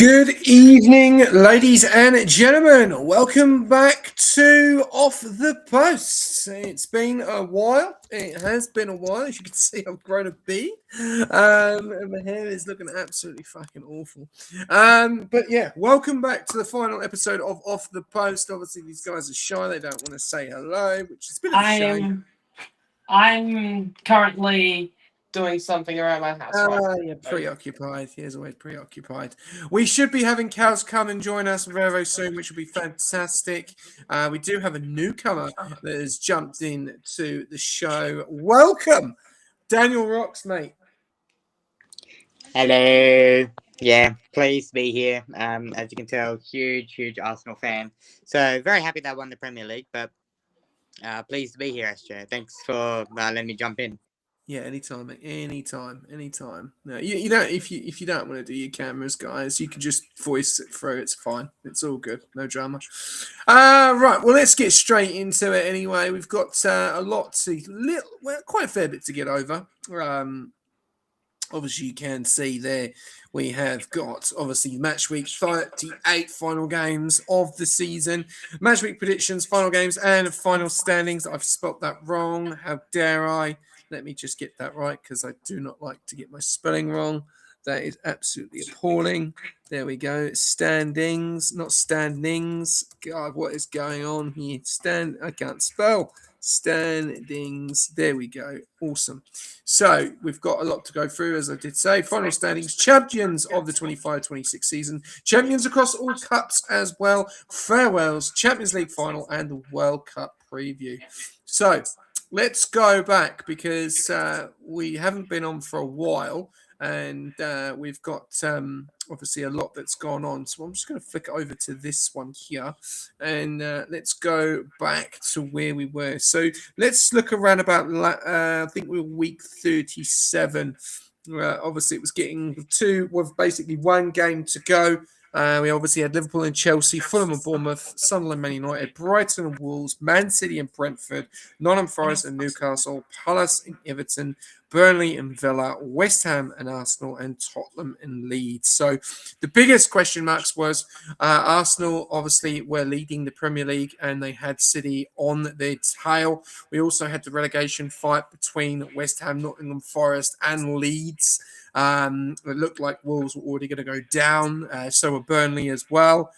Good evening, ladies and gentlemen. Welcome back to Off the Post. It's been a while. It has been a while. As you can see, I've grown a beard. And my hair is looking absolutely fucking awful. But yeah, welcome back to the final episode of Off the Post. Obviously, these guys are shy. They don't want to say hello, which is a bit of a shame. I'm currently doing something around my house Yeah, preoccupied. He is always preoccupied. We should be having cows come and join us very, very soon, which will be fantastic. We do have a newcomer that has jumped in to the show. Welcome, Daniel Rocks, mate. Hello. Yeah, pleased to be here. As you can tell, huge Arsenal fan. So very happy that I won the Premier League, but pleased to be here, SJ. Thanks for letting me jump in. Yeah, anytime, mate. Anytime. No, you don't. If you don't want to do your cameras, guys, you can just voice it through. It's fine. It's all good. No drama. Right. Well, let's get straight into it. Anyway, we've got quite a fair bit to get over. Obviously, you can see there we have got, obviously, match week 38 final games of the season. Match week predictions, final games, and final standings. I've spelt that wrong. How dare I? Let me just get that right because I do not like to get my spelling wrong. That is absolutely appalling. There we go. Standings, not standings. God, what is going on here? I can't spell. Standings. There we go. Awesome. So we've got a lot to go through, as I did say. Final standings. Champions of the 25-26 season. Champions across all cups as well. Farewells. Champions League final and the World Cup preview. So let's go back because we haven't been on for a while. And we've got obviously a lot that's gone on. So I'm just going to flick over to this one here. And let's go back to where we were. So let's look around about, I think we were week 37. Obviously, it was getting with basically one game to go. We obviously had Liverpool and Chelsea, Fulham and Bournemouth, Sunderland, Man United, Brighton and Wolves, Man City and Brentford, Nottingham Forest and Newcastle, Palace and Everton, Burnley and Villa, West Ham and Arsenal, and Tottenham and Leeds. So the biggest question marks was Arsenal obviously were leading the Premier League and they had City on their tail. We also had the relegation fight between West Ham, Nottingham Forest and Leeds. It looked like Wolves were already going to go down. So were Burnley as well.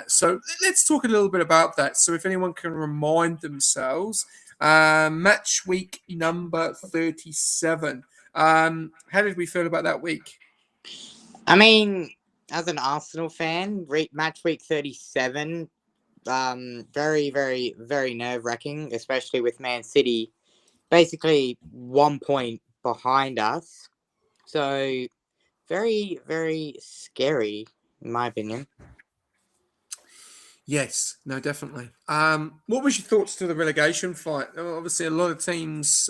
So let's talk a little bit about that. So if anyone can remind themselves, match week number 37. How did we feel about that week? I mean, as an Arsenal fan, match week 37, very nerve-wracking, especially with Man City basically 1 point behind us. So very scary, in my opinion. Yes, no, definitely. What was your thoughts to the relegation fight? Obviously, a lot of teams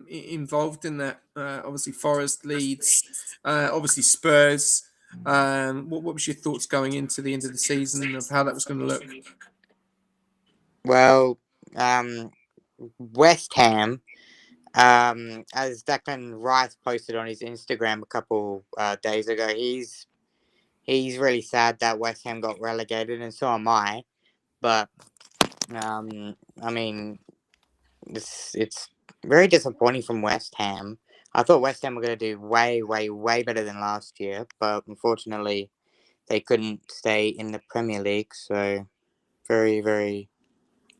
involved in that. Obviously, Forest, Leeds, obviously Spurs. What was your thoughts going into the end of the season of how that was going to look? Well, West Ham, as Declan Rice posted on his Instagram a couple days ago, he's really sad that West Ham got relegated, and so am I. But I mean, it's very disappointing from West Ham. I thought West Ham were going to do way better than last year, but unfortunately, they couldn't stay in the Premier League. So very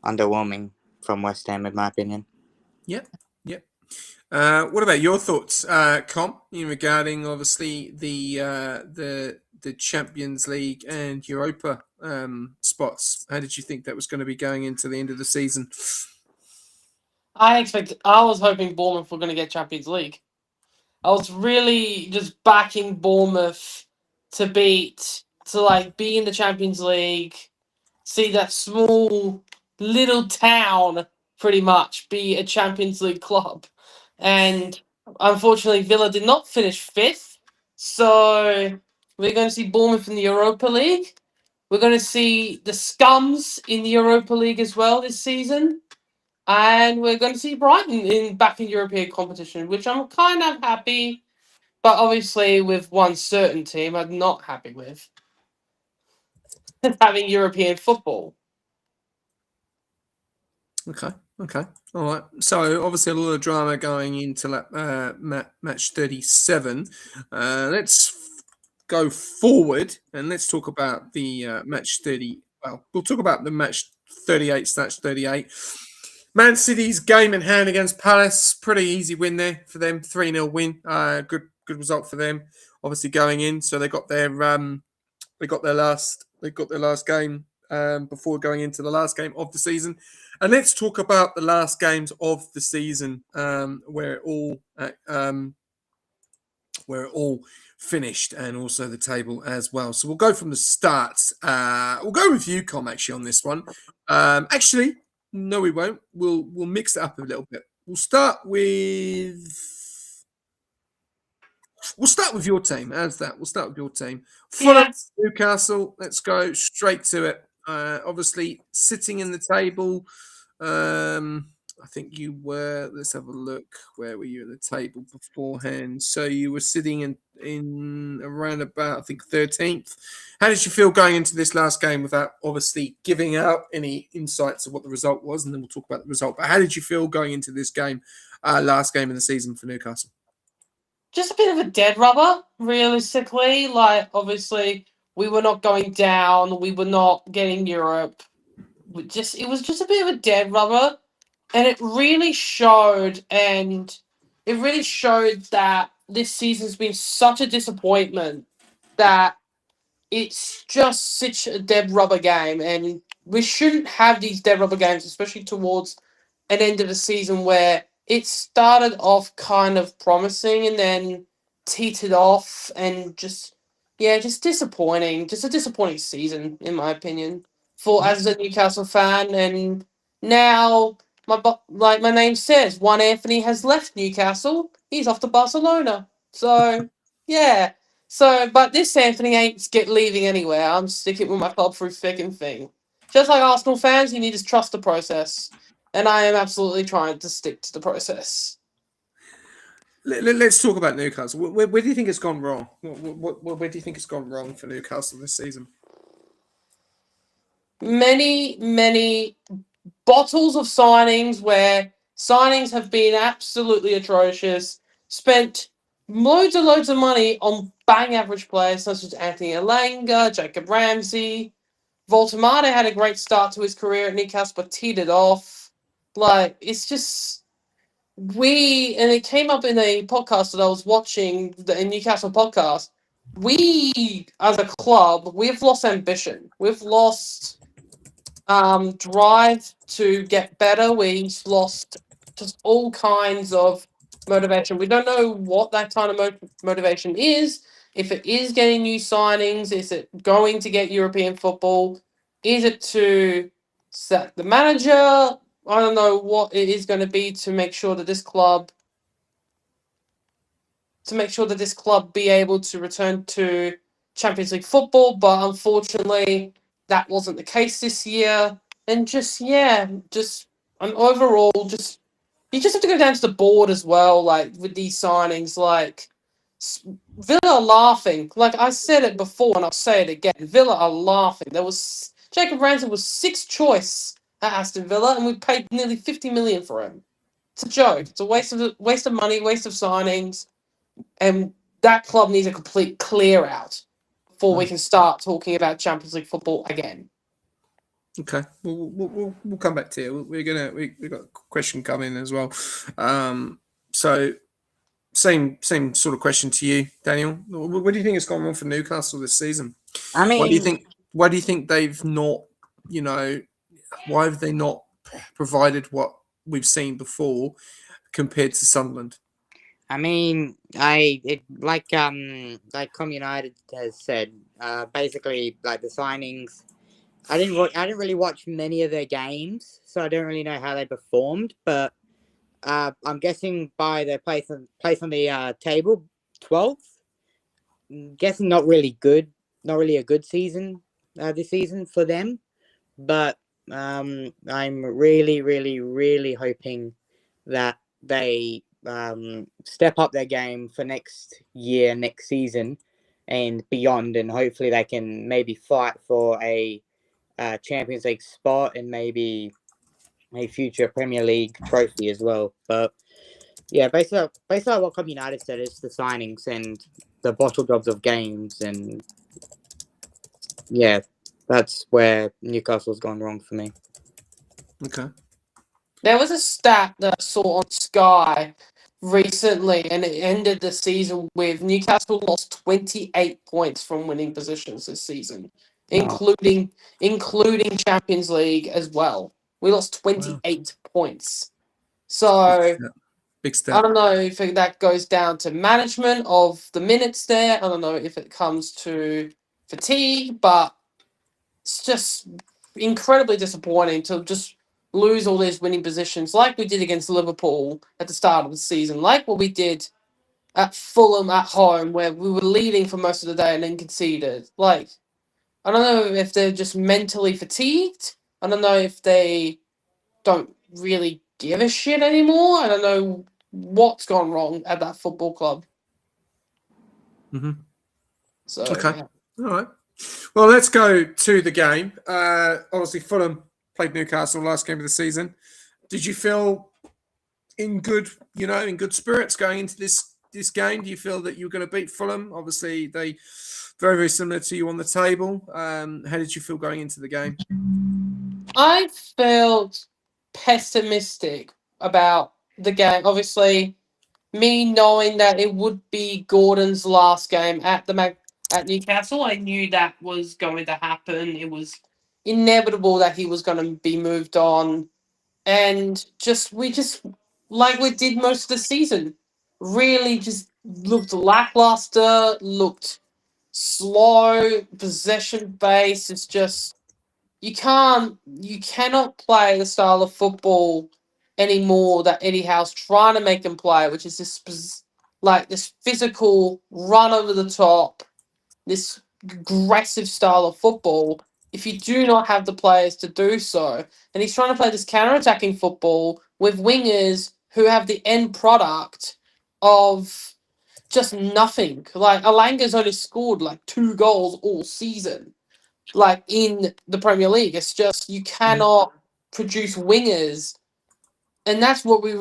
underwhelming from West Ham, in my opinion. Yep. What about your thoughts, Com, regarding obviously the Champions League and Europa spots? How did you think that was going to be going into the end of the season? I was hoping Bournemouth were going to get Champions League. I was really just backing Bournemouth to be in the Champions League, see that small little town pretty much be a Champions League club. And unfortunately, Villa did not finish fifth. So we're going to see Bournemouth in the Europa League. We're going to see the Scums in the Europa League as well this season. And we're going to see Brighton back in European competition, which I'm kind of happy. But obviously, with one certain team, I'm not happy with. having European football. Okay. All right. So obviously a lot of drama going into match 37. Let's go forward and let's talk about the match 30. Well, we'll talk about the match 38/38. Man City's game in hand against Palace. Pretty easy win there for them. 3-0 win. Good result for them. Obviously going in, so they got their last game before going into the last game of the season. And let's talk about the last games of the season, where it all finished, and also the table as well. So we'll go from the start. We'll go with you, Com, actually, on this one. Actually, no, we won't. We'll mix it up a little bit. We'll start with your team. How's that? We'll start with your team. Fulham, Yes. Newcastle. Let's go straight to it. Obviously, sitting in the table. I think you were. Let's have a look. Where were you in the table beforehand? So you were sitting in around about, I think, 13th. How did you feel going into this last game without obviously giving out any insights of what the result was? And then we'll talk about the result. But how did you feel going into this game, last game of the season for Newcastle? Just a bit of a dead rubber, realistically. Like, obviously, we were not going down. We were not getting Europe. It was just a bit of a dead rubber, and it really showed. And it really showed that this season's been such a disappointment that it's just such a dead rubber game, and we shouldn't have these dead rubber games, especially towards an end of the season where it started off kind of promising and then teetered off and just disappointing. Just a disappointing season, in my opinion, for as a Newcastle fan. And now like my name says, one Anthony has left Newcastle. He's off to Barcelona. So yeah. So, but this Anthony ain't leaving anywhere. I'm sticking with my club through thick and thin. Just like Arsenal fans, you need to trust the process. And I am absolutely trying to stick to the process. Let's talk about Newcastle. Where do you think it's gone wrong? Where do you think it's gone wrong for Newcastle this season? Many bottles of signings where signings have been absolutely atrocious. Spent loads and loads of money on bang average players such as Anthony Elanga, Jacob Ramsey. Voltemade had a great start to his career at Newcastle, but teetered off. Like, it's just and it came up in a podcast that I was watching, the Newcastle podcast. We, as a club, we've lost ambition. We've lost drive to get better. We've lost just all kinds of motivation. We don't know what that kind of motivation is. If it is getting new signings, is it going to get European football? Is it to set the manager? I don't know what it is going to be to make sure that this club be able to return to Champions League football, but unfortunately that wasn't the case this year. And overall, you just have to go down to the board as well, like with these signings, like Villa are laughing. Like I said it before, and I'll say it again. Villa are laughing. Jacob Ramsey was sixth choice at Aston Villa, and we paid nearly 50 million for him. It's a joke. It's a waste of money, waste of signings, and that club needs a complete clear out before we can start talking about Champions League football again. Okay, we'll come back to you. We got a question coming as well. So same sort of question to you, Daniel. What do you think has gone wrong for Newcastle this season? I mean, Why do you think they've not? Why have they not provided what we've seen before compared to Sunderland? I mean, like Com United has said, basically like the signings. I didn't really watch many of their games, so I don't really know how they performed. But I'm guessing by their place on the table, 12th. Guessing not really good, not really a good season this season for them. But I'm really, really, really hoping that they step up their game for next season, and beyond, and hopefully they can maybe fight for a Champions League spot and maybe a future Premier League trophy as well. But yeah, basically what Club United said is the signings and the bottle jobs of games, and yeah, that's where Newcastle's gone wrong for me. Okay. There was a stat that I saw on Sky recently, and it ended the season with Newcastle lost 28 points from winning positions this season, including Champions League as well. We lost 28 points. So Big I step. don't know if that goes down to management of the minutes there. I don't know if it comes to fatigue, but it's just incredibly disappointing to just lose all these winning positions like we did against Liverpool at the start of the season, like what we did at Fulham at home, where we were leading for most of the day and then conceded. Like, I don't know if they're just mentally fatigued. I don't know if they don't really give a shit anymore. I don't know what's gone wrong at that football club. Mm-hmm. So, Okay. yeah. All right. Well, let's go to the game. Obviously, Fulham played Newcastle last game of the season. Did you feel in good spirits going into this game? Do you feel that you're going to beat Fulham? Obviously, they very, very similar to you on the table. How did you feel going into the game? I felt pessimistic about the game. Obviously, me knowing that it would be Gordon's last game at at Newcastle, I knew that was going to happen. It was inevitable that he was going to be moved on, and we just like we did most of the season, really just looked lackluster, looked slow, possession based. It's just you cannot play the style of football anymore that Eddie Howe's trying to make them play, which is this physical run over the top, this aggressive style of football. If you do not have the players to do so, and he's trying to play this counter-attacking football with wingers who have the end product of just nothing. Like Alanga's only scored like 2 goals all season, like in the Premier League. It's just you cannot produce wingers, and that's what we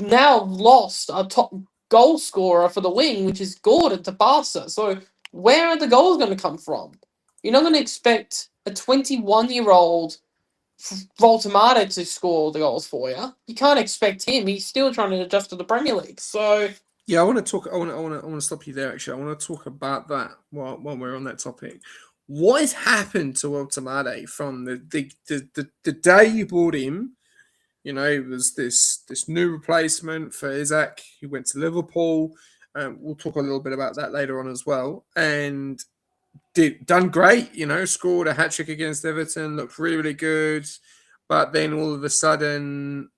now lost our top goal scorer for the wing, which is Gordon to Barca. So where are the goals going to come from? You're not going to expect a 21-year-old Voltamade to score the goals for you. You can't expect him. He's still trying to adjust to the Premier League. So yeah, I want to talk. I want to stop you there. Actually, I want to talk about that while we're on that topic. What has happened to Voltamade from the day you bought him? You know, it was this new replacement for Isaac. He went to Liverpool. We'll talk a little bit about that later on as well. And done great. You know, scored a hat trick against Everton. Looked really, really good. But then all of a sudden,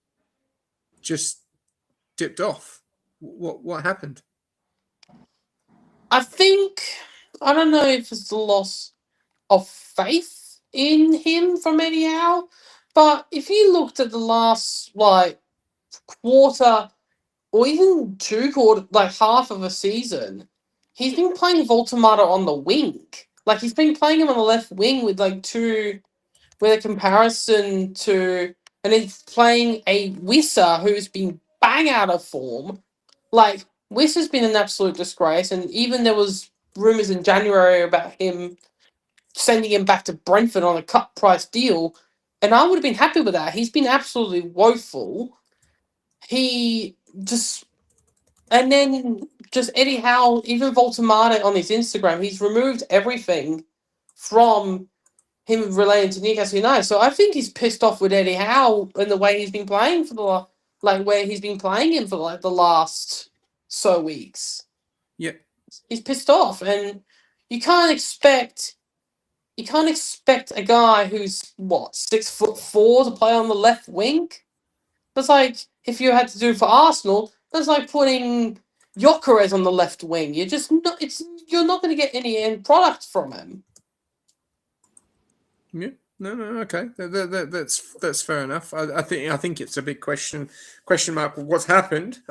just dipped off. What happened? I think I don't know if it's the loss of faith in him from Eddie Howe, but if you looked at the last quarter or even 2 quarter, like half of a season, he's been playing Voltamata on the wing. Like he's been playing him on the left wing with with a comparison to, and he's playing a Wissa who's been bang out of form. Like Wissa's been an absolute disgrace, and even there was rumors in January about him sending him back to Brentford on a cut price deal, and I would have been happy with that. He's been absolutely woeful. He just and then just Eddie Howe, even Voltamade on his Instagram, he's removed everything from him relating to Newcastle United. So I think he's pissed off with Eddie Howe and the way he's been playing for where he's been playing him for the last weeks. Yeah, he's pissed off, and you can't expect a guy who's 6'4" to play on the left wing. That's like if you had to do it for Arsenal. That's like putting Gyökeres on the left wing. You're not going to get any end product from him. Yeah, no, okay, that's fair enough. I think it's a big question mark. What's happened?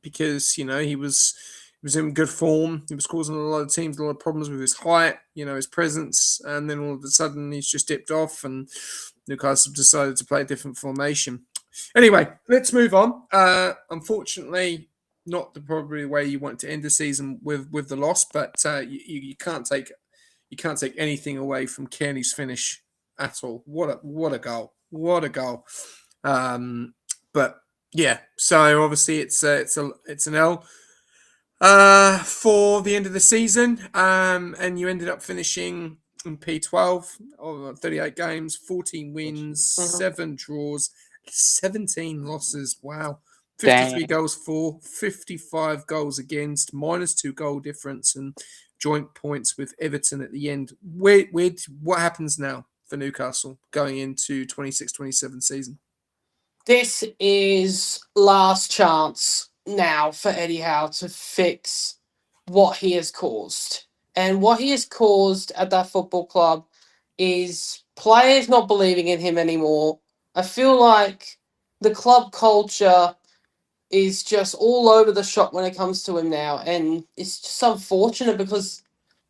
Because he was was in good form. He was causing a lot of teams a lot of problems with his height, his presence, and then all of a sudden he's just dipped off, and Newcastle decided to play a different formation. Anyway, let's move on. Unfortunately, not the probably way you want to end the season with the loss, but you can't take anything away from Kearney's finish at all. What a goal! What a goal! But yeah, so obviously it's an L for the end of the season, and you ended up finishing in P12 or 38 games, 14 wins, 7 draws, 17 losses. Wow. 53 goals for, 55 goals against, -2 goal difference, and joint points with Everton at the end. What happens now for Newcastle going into 26-27 season? This is last chance now for Eddie Howe to fix what he has caused. And what he has caused at that football club is players not believing in him anymore. I feel like the club culture is just all over the shop when it comes to him now. And it's just unfortunate because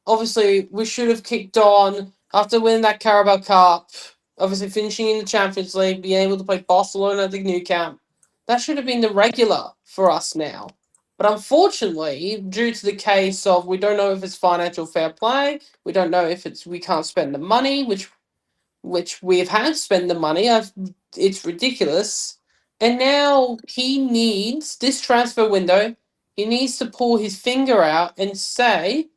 obviously we should have kicked on after winning that Carabao Cup, obviously finishing in the Champions League, being able to play Barcelona at the new camp. That should have been the regular for us now. But unfortunately, due to the case of we don't know if it's financial fair play, we don't know if it's we can't spend the money, which we've had spend the money. It's ridiculous. And now he needs this transfer window. He needs to pull his finger out and say,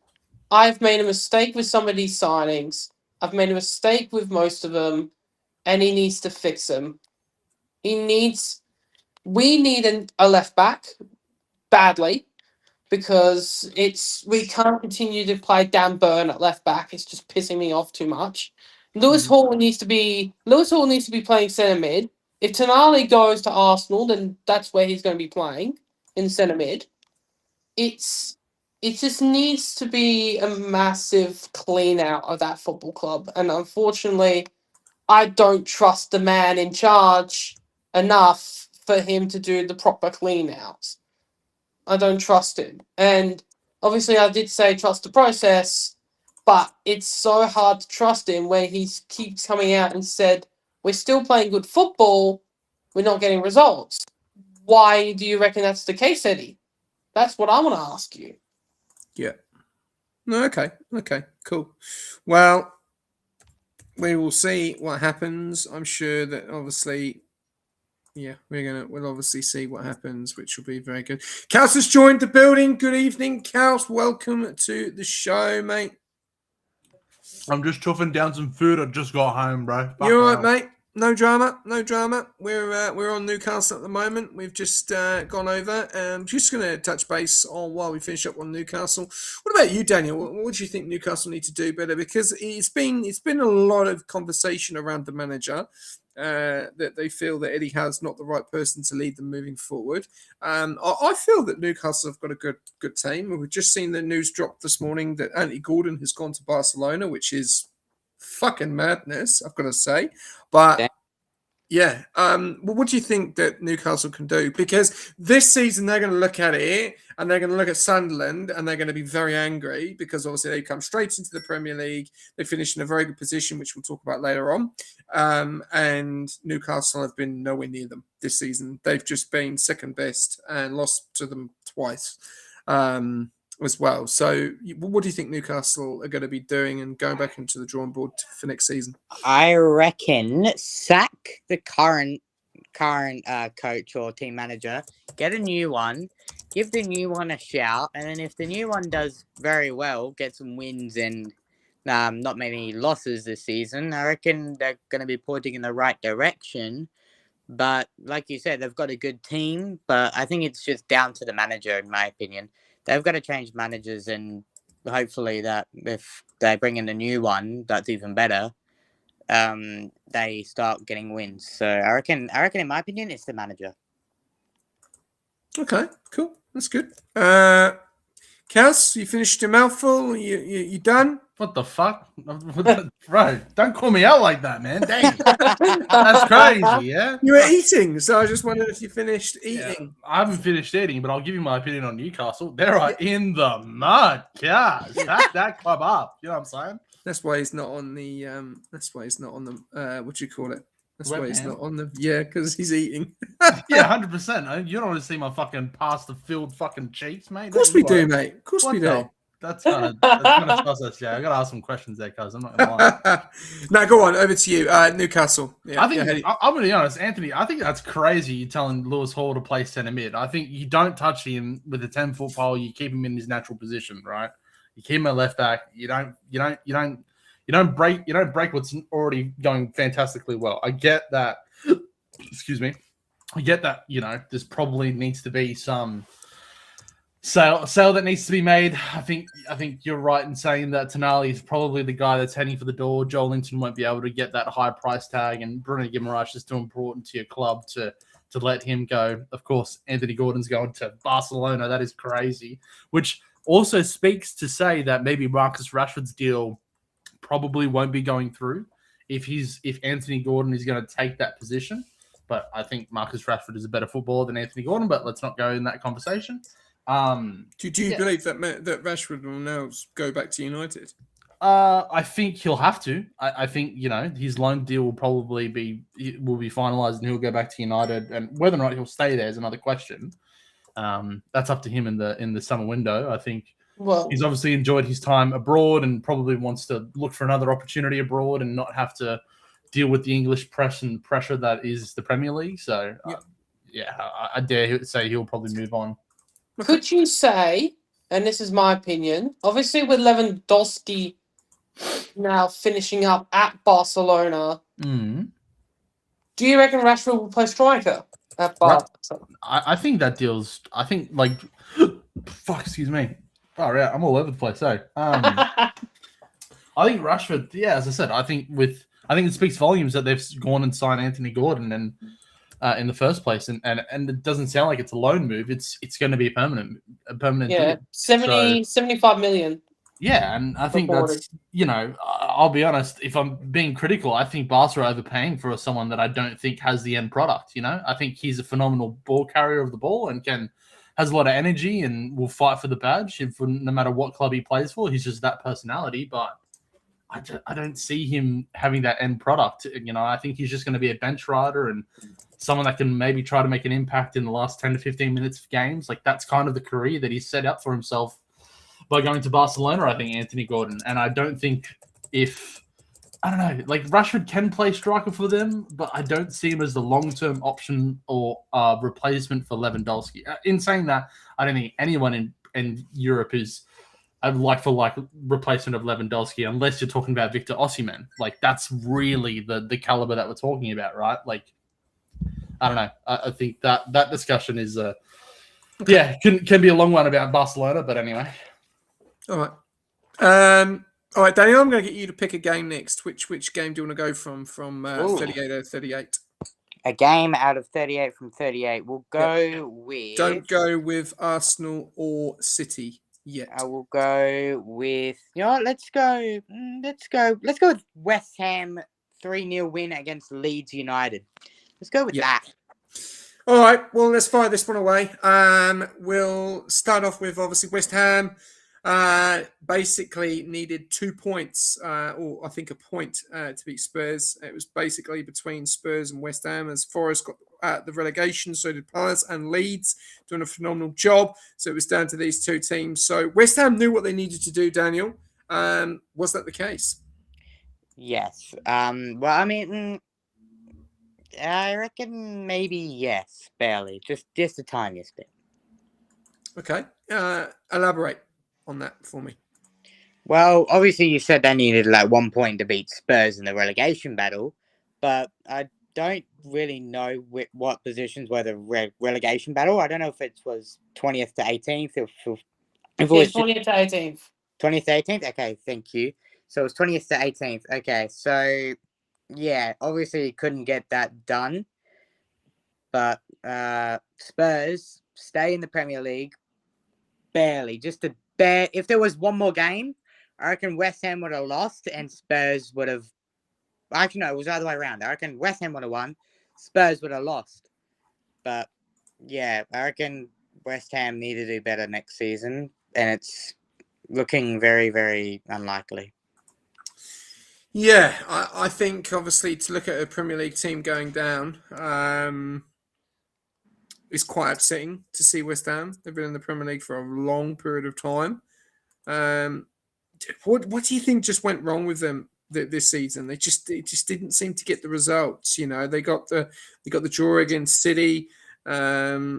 I've made a mistake with some of these signings. I've made a mistake with most of them, and he needs to fix them. We need a left back badly because we can't continue to play Dan Burn at left back. It's just pissing me off too much. Lewis Hall needs to be playing centre mid. If Tonali goes to Arsenal, then that's where he's going to be playing in centre mid. It just needs to be a massive clean out of that football club. And unfortunately, I don't trust the man in charge enough for him to do the proper clean outs. I don't trust him. And obviously I did say trust the process, but it's so hard to trust him when he keeps coming out and said, we're still playing good football, we're not getting results. Why do you reckon that's the case, Eddie? That's what I want to ask you. Yeah. No, okay, cool. Well, we will see what happens. I'm sure that obviously, yeah, we'll obviously see what happens, which will be very good. Kaus has joined the building. Good evening, Kaus. Welcome to the show, mate. I'm just chuffing down some food. I just got home, bro. You all right, mate? No drama. We're on Newcastle at the moment. We've just gone over. Just going to touch base on while we finish up on Newcastle. What about you, Daniel? What do you think Newcastle need to do better? Because it's been a lot of conversation around the manager. That they feel that Eddie Howe's not the right person to lead them moving forward. I feel that Newcastle have got a good team. We've just seen the news drop this morning that Anthony Gordon has gone to Barcelona, which is fucking madness, I've got to say. But yeah, what do you think that Newcastle can do? Because this season they're going to look at it and they're going to look at Sunderland and they're going to be very angry because obviously they come straight into the Premier League. They finish in a very good position, which we'll talk about later on. And Newcastle have been nowhere near them this season. They've just been second best and lost to them twice as well. So what do you think Newcastle are going to be doing and going back into the drawing board for next season? I reckon sack the current coach or team manager, get a new one, give the new one a shout, and then if the new one does very well, get some wins and not many losses this season, I reckon they're going to be pointing in the right direction. But like you said, they've got a good team, but I think it's just down to the manager, in my opinion. They've got to change managers, and hopefully that if they bring in a new one that's even better, they start getting wins. So I reckon, in my opinion, it's the manager. Okay, cool. That's good. Kaz, you finished your mouthful? You done? What the fuck? Bro, don't call me out like that, man. Dang. That's crazy, yeah? You were eating, so I just wondered if you finished Yeah, eating. I haven't finished eating, but I'll give you my opinion on Newcastle. They're in the mud. Gosh, pack that club up. You know what I'm saying? That's why he's not on the. That's why he's not on the. What do you call it? That's why he's Webcam. not on the. Yeah, because he's eating. Yeah, 100%. You don't want to see my fucking pasta-filled fucking cheeks, mate. Of course we do, mate. Of course we do. That's kind of sus, yeah. I got to ask some questions there, cuz I'm not going to lie. Now, go on. Over to you. Newcastle. Yeah, I think, I'm going to be honest, Anthony, I think that's crazy you telling Lewis Hall to play centre mid. I think you don't touch him with a 10-foot pole. You keep him in his natural position, right? You keep him at left back. You don't break what's already going fantastically well. I get that. Excuse me. I get that, there's probably needs to be some sale that needs to be made. I think you're right in saying that Tonali is probably the guy that's heading for the door. Joel Linton won't be able to get that high price tag, and Bruno Guimaraes is too important to your club to let him go. Of course, Anthony Gordon's going to Barcelona. That is crazy, which also speaks to say that maybe Marcus Rashford's deal probably won't be going through if Anthony Gordon is going to take that position. But I think Marcus Rashford is a better footballer than Anthony Gordon, but let's not go in that conversation. Do you believe that Rashford will now go back to United? I think he'll have to. I think his loan deal will probably be finalised and he'll go back to United. And whether or not he'll stay there is another question. That's up to him in the summer window. I think he's obviously enjoyed his time abroad and probably wants to look for another opportunity abroad and not have to deal with the English press and pressure that is the Premier League. So, I dare say he'll probably move on. Could you say, and this is my opinion, obviously with Lewandowski now finishing up at Barcelona, do you reckon Rashford will play striker at Barcelona? I think that deal's. I think fuck. Excuse me. Oh yeah, I'm all over the place. So, I think Rashford. Yeah, as I said, I think it speaks volumes that they've gone and signed Anthony Gordon and in the first place, and it doesn't sound like it's a loan move. It's going to be a permanent yeah, deal. 75 million. Yeah, and I think that's I'll be honest. If I'm being critical, I think Barca are overpaying for someone that I don't think has the end product. I think he's a phenomenal ball carrier of the ball and has a lot of energy and will fight for the badge no matter what club he plays for. He's just that personality, but I don't see him having that end product. I think he's just going to be a bench rider and someone that can maybe try to make an impact in the last 10 to 15 minutes of games. Like that's kind of the career that he's set up for himself by going to Barcelona, I think, Anthony Gordon. And I don't think Rashford can play striker for them, but I don't see him as the long-term option or replacement for Lewandowski. In saying that, I don't think anyone in Europe is a like-for-like replacement of Lewandowski, unless you're talking about Victor Osimhen. Like, that's really the caliber that we're talking about, right? Like, I don't know. I think that discussion is, can be a long one about Barcelona, but anyway. All right. All right, Daniel, I'm going to get you to pick a game next. Which game do you want to go from 38 out of 38? A game out of 38 from 38. We'll go with... Don't go with Arsenal or City yet. I will go with... let's go with West Ham 3-0 win against Leeds United. Let's go with that. All right, well, let's fire this one away. We'll start off with, obviously, West Ham. Basically needed 2 points, or I think a point to beat Spurs. It was basically between Spurs and West Ham as Forest got the relegation, so did Palace and Leeds, doing a phenomenal job. So it was down to these two teams. So West Ham knew what they needed to do, Daniel. Was that the case? Yes. Well, I mean... I reckon maybe yes, barely. Just the tiniest bit. Okay. Elaborate on that for me. Well, obviously you said they needed 1 point to beat Spurs in the relegation battle, but I don't really know what positions were the relegation battle. I don't know if it was 20th to 18th. If it was 20th to 18th. 20th to 18th? Okay, thank you. So it was 20th to 18th. Okay, so... yeah, obviously he couldn't get that done. But Spurs stay in the Premier League barely. If there was one more game, I reckon West Ham would have lost and Spurs would have. Actually, no, it was the other way around. I reckon West Ham would have won, Spurs would have lost. But yeah, I reckon West Ham need to do better next season, and it's looking very, very unlikely. Yeah, I think obviously to look at a Premier League team going down is quite upsetting to see West Ham. They've been in the Premier League for a long period of time. What do you think just went wrong with them this season? It just didn't seem to get the results. You know, they got the draw against City. I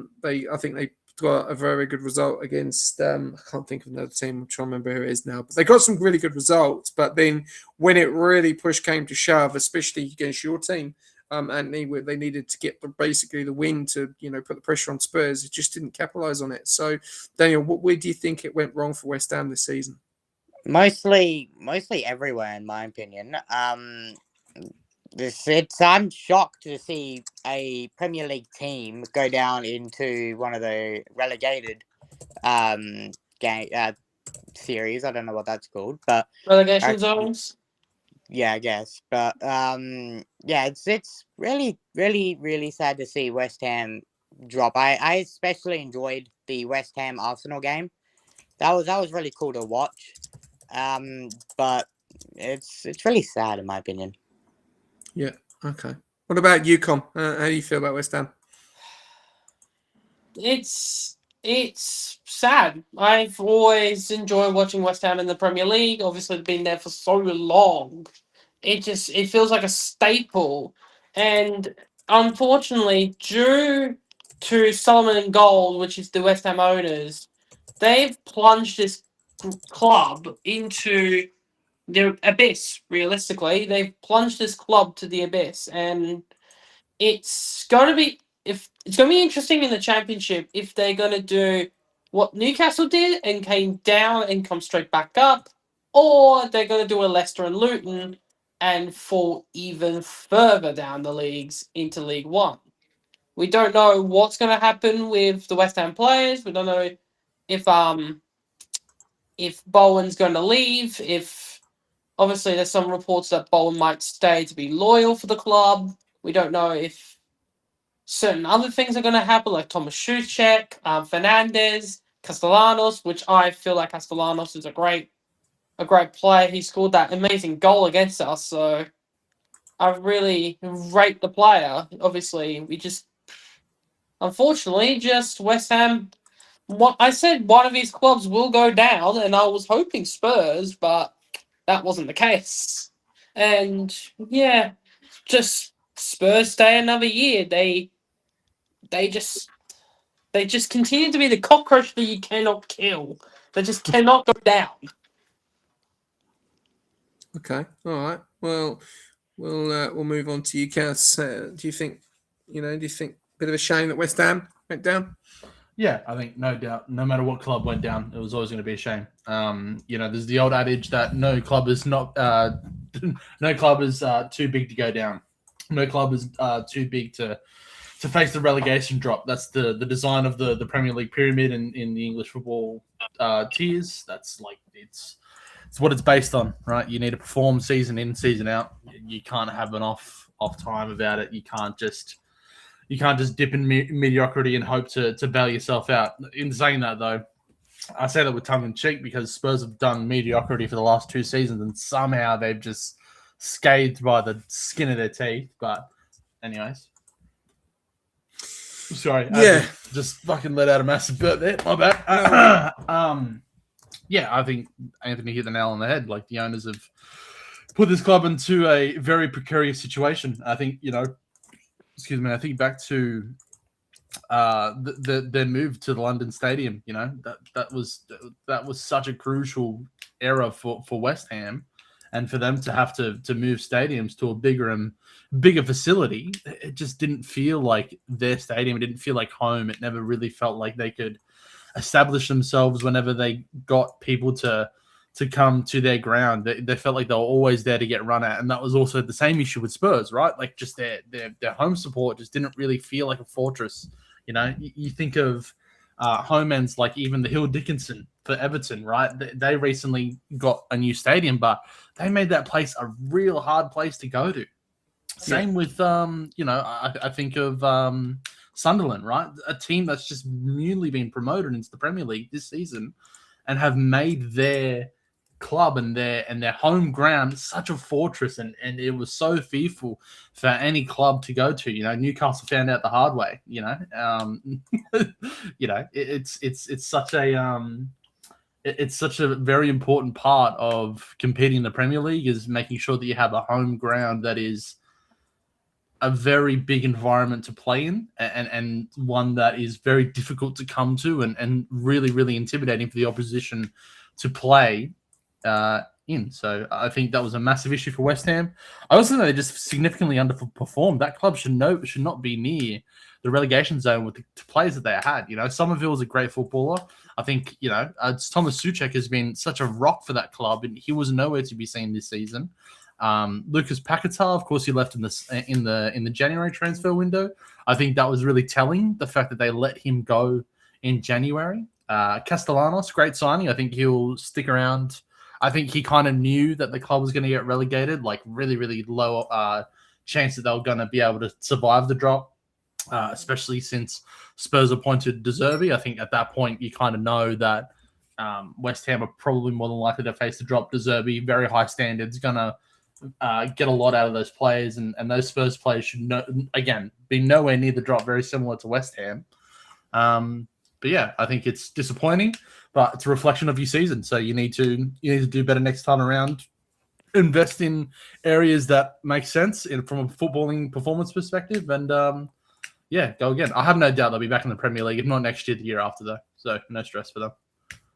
think they got a very good result against. I can't think of another team. I'm trying to remember who it is now, but they got some really good results. But then when it really push came to shove, especially against your team, Anthony, where they needed to get basically the win to put the pressure on Spurs, it just didn't capitalise on it. So, Daniel, where do you think it went wrong for West Ham this season? Mostly everywhere, in my opinion. I'm shocked to see a Premier League team go down into one of the relegated series. I don't know what that's called, but relegation zones. Yeah, I guess. But yeah, it's really, really, really sad to see West Ham drop. I especially enjoyed the West Ham Arsenal game. That was really cool to watch. But it's really sad in my opinion. Yeah. Okay. What about you, Com? How do you feel about West Ham? It's sad. I've always enjoyed watching West Ham in the Premier League. Obviously, they've been there for so long. It feels like a staple, and unfortunately, due to Solomon and Gold, which is the West Ham owners, they've plunged this club into the abyss. Realistically, they've plunged this club to the abyss, and it's going to be interesting in the Championship if they're going to do what Newcastle did and came down and come straight back up, or they're going to do a Leicester and Luton and fall even further down the leagues into League One. We don't know what's going to happen with the West Ham players. We don't know if Bowen's going to leave. If obviously there's some reports that Bowen might stay to be loyal for the club. We don't know if certain other things are going to happen, like Thomas Souček, Fernandez, Castellanos, which I feel like Castellanos is a great player. He scored that amazing goal against us, so I really rate the player. Obviously, unfortunately, West Ham. I said one of these clubs will go down, and I was hoping Spurs, but that wasn't the case. And yeah, just Spurs stay another year. They just continue to be the cockroach that you cannot kill. They just cannot go down. Okay, all right. Well, we'll move on to you, Cass. Do you think a bit of a shame that West Ham went down? Yeah, I think no doubt. No matter what club went down, it was always going to be a shame. There's the old adage that no club is too big to go down. No club is too big to face the relegation drop. That's the design of the Premier League pyramid in the English football tiers. That's like it's what it's based on, right? You need to perform season in, season out. You can't have an off time about it. You can't just dip in mediocrity and hope to bail yourself out. In saying that, though, I say that with tongue in cheek because Spurs have done mediocrity for the last 2 seasons, and somehow they've just scathed by the skin of their teeth. But, anyways. Sorry. Yeah. Just fucking let out a massive burp there. My bad. Yeah, I think Anthony hit the nail on the head. Like, the owners have put this club into a very precarious situation. I think, I think back to their move to the London Stadium. That was such a crucial era for West Ham, and for them to have to move stadiums to a bigger facility, it just didn't feel like their stadium. It didn't feel like home. It never really felt like they could establish themselves whenever they got people to come to their ground. They felt like they were always there to get run at. And that was also the same issue with Spurs, right? Like just their home support just didn't really feel like a fortress. You think of home ends like even the Hill Dickinson Everton, right? They recently got a new stadium, but they made that place a real hard place to go to. Same with I think of Sunderland, right? A team that's just newly been promoted into the Premier League this season and have made their club and their home ground such a fortress, and it was so fearful for any club to go to. Newcastle found out the hard way. It's such a it's such a very important part of competing in the Premier League, is making sure that you have a home ground that is a very big environment to play in, and one that is very difficult to come to, and really, really intimidating for the opposition to play in. So I think that was a massive issue for West Ham. I also think they just significantly underperformed. That club should not be near the relegation zone with the players that they had. Somerville was a great footballer. I think Thomas Souček has been such a rock for that club, and he was nowhere to be seen this season. Lucas Paquetá, of course, he left in the January transfer window. I think that was really telling, the fact that they let him go in January. Castellanos, great signing. I think he'll stick around. I think he kind of knew that the club was going to get relegated, like really, really low chance that they were going to be able to survive the drop, especially since Spurs appointed De Zerbi. I think at that point you kind of know that West Ham are probably more than likely to face the drop. De Zerbi, very high standards, going to get a lot out of those players, and those Spurs players should be nowhere near the drop, very similar to West Ham. But yeah, I think it's disappointing, but it's a reflection of your season. So you need to do better next time around. Invest in areas that make sense from a footballing performance perspective, and go again. I have no doubt they'll be back in the Premier League, if not next year, the year after, though. So no stress for them.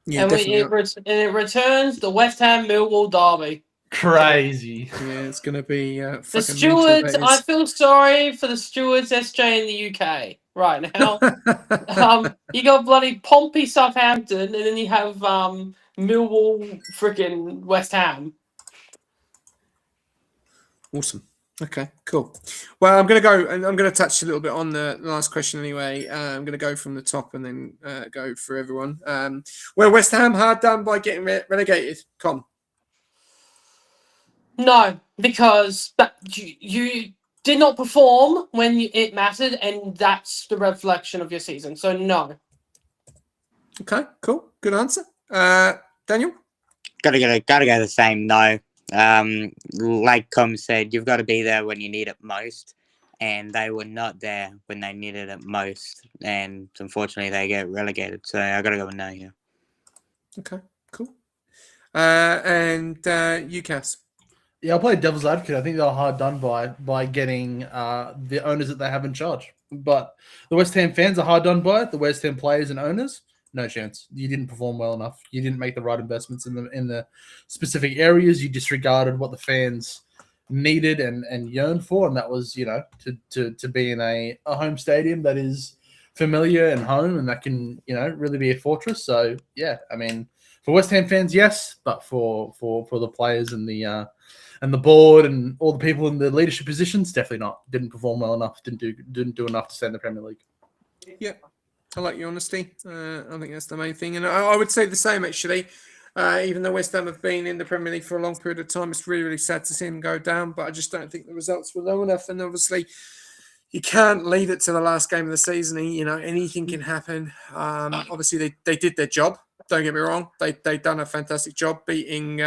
Yeah, and it returns the West Ham Millwall derby. Crazy. Yeah, it's going to be the stewards. I feel sorry for the stewards SJ in the UK right now. You got bloody Pompey Southampton, and then you have Millwall freaking West Ham. Awesome. Okay, cool. Well, I'm going to go, and I'm going to touch a little bit on the last question anyway. I'm going to go from the top and then go for everyone. Were West Ham hard done by getting relegated? Con? No, because you did not perform when it mattered, and that's the reflection of your season. So no. Okay, cool. Good answer. Daniel? Gotta go the same. No. Like Com said, you've got to be there when you need it most, and they were not there when they needed it most, and unfortunately they get relegated. So I got to go with no here. Okay, cool. And you, Cass? Yeah, I'll play devil's advocate. I think they were hard done by getting the owners that they have in charge. But the West Ham fans are hard done by it. The West Ham players and owners, no chance. You didn't perform well enough. You didn't make the right investments in the specific areas. You disregarded what the fans needed and yearned for, and that was to be in a home stadium that is familiar and home, and that can really be a fortress. So yeah, I mean, for West Ham fans, yes, but for the players and the board and all the people in the leadership positions, definitely not. Didn't perform well enough. Didn't do enough to stay in the Premier League. Yeah, I like your honesty. I think that's the main thing, and I would say the same actually. Even though West Ham have been in the Premier League for a long period of time, it's really, really sad to see them go down. But I just don't think the results were low enough, and obviously, you can't leave it to the last game of the season. Anything can happen. Obviously, they did their job. Don't get me wrong; they done a fantastic job beating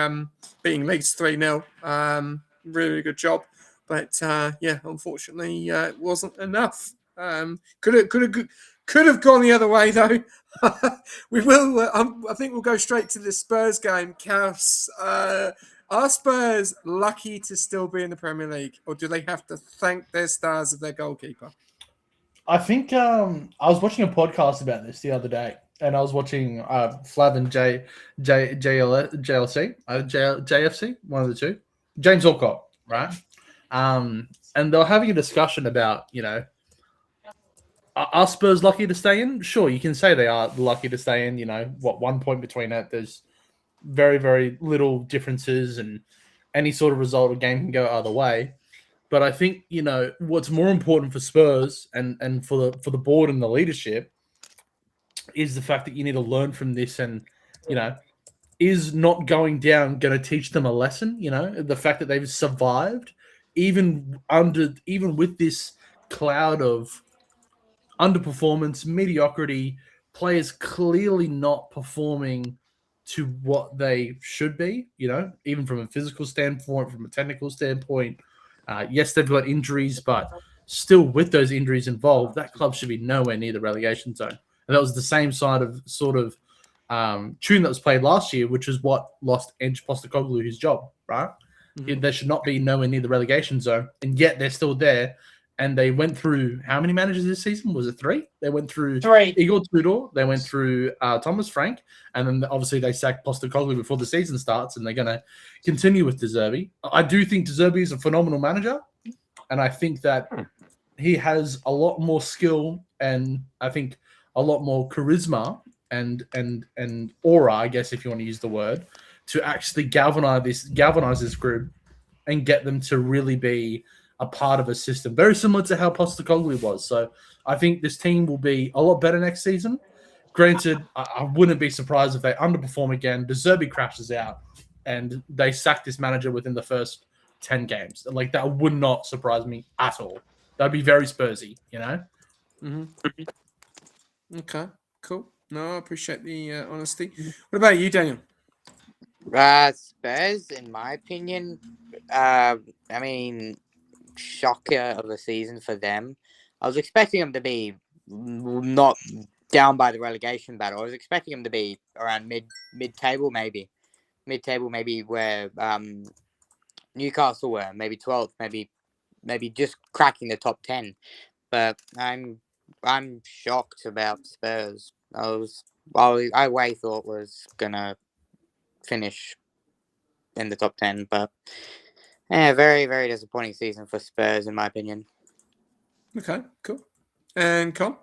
Leeds 3-0. Really good job, but unfortunately, it wasn't enough. Could have gone the other way though. We will. I think we'll go straight to the Spurs game. Cass, are Spurs lucky to still be in the Premier League, or do they have to thank their stars of their goalkeeper? I think I was watching a podcast about this the other day, and I was watching Flav and JFC, one of the two, James Alcott, right? And they were having a discussion about, are Spurs lucky to stay in? Sure, you can say they are lucky to stay in. 1 point between it. There's very, very little differences, and any sort of result or game can go either way. But I think, what's more important for Spurs and for the board and the leadership is the fact that you need to learn from this and is not going down going to teach them a lesson? The fact that they've survived, even with this cloud of underperformance, mediocrity, players clearly not performing to what they should be, even from a physical standpoint, from a technical standpoint. Yes, they've got injuries, but still with those injuries involved, that club should be nowhere near the relegation zone. And that was the same sort of tune that was played last year, which is what lost Ange Postecoglou his job, right? Mhm. They should not be nowhere near the relegation zone, and yet they're still there. And they went through how many managers this season? Was it 3? They went through 3. Igor Tudor, they went through Thomas Frank, and then obviously they sacked Postecoglou before the season starts, and they're going to continue with De Zerbi. I do think De Zerbi is a phenomenal manager, and I think that he has a lot more skill and I think a lot more charisma and aura, I guess, if you want to use the word, to actually galvanize this group and get them to really be a part of a system, very similar to how Postecoglou was. So I think this team will be a lot better next season. Granted, I wouldn't be surprised if they underperform again. De Zerbi crashes out and they sack this manager within the first 10 games. Like, that would not surprise me at all. That'd be very Spursy, Mm-hmm. Okay, cool. No, I appreciate the honesty. What about you, Daniel? Spurs, in my opinion, I mean, shocker of the season for them. I was expecting them to be not down by the relegation battle. I was expecting them to be around mid-table, maybe where Newcastle were, maybe 12th, maybe just cracking the top 10. But I'm shocked about Spurs. I way thought was gonna finish in the top 10, but yeah, very, very disappointing season for Spurs, in my opinion. Okay, cool. And Con?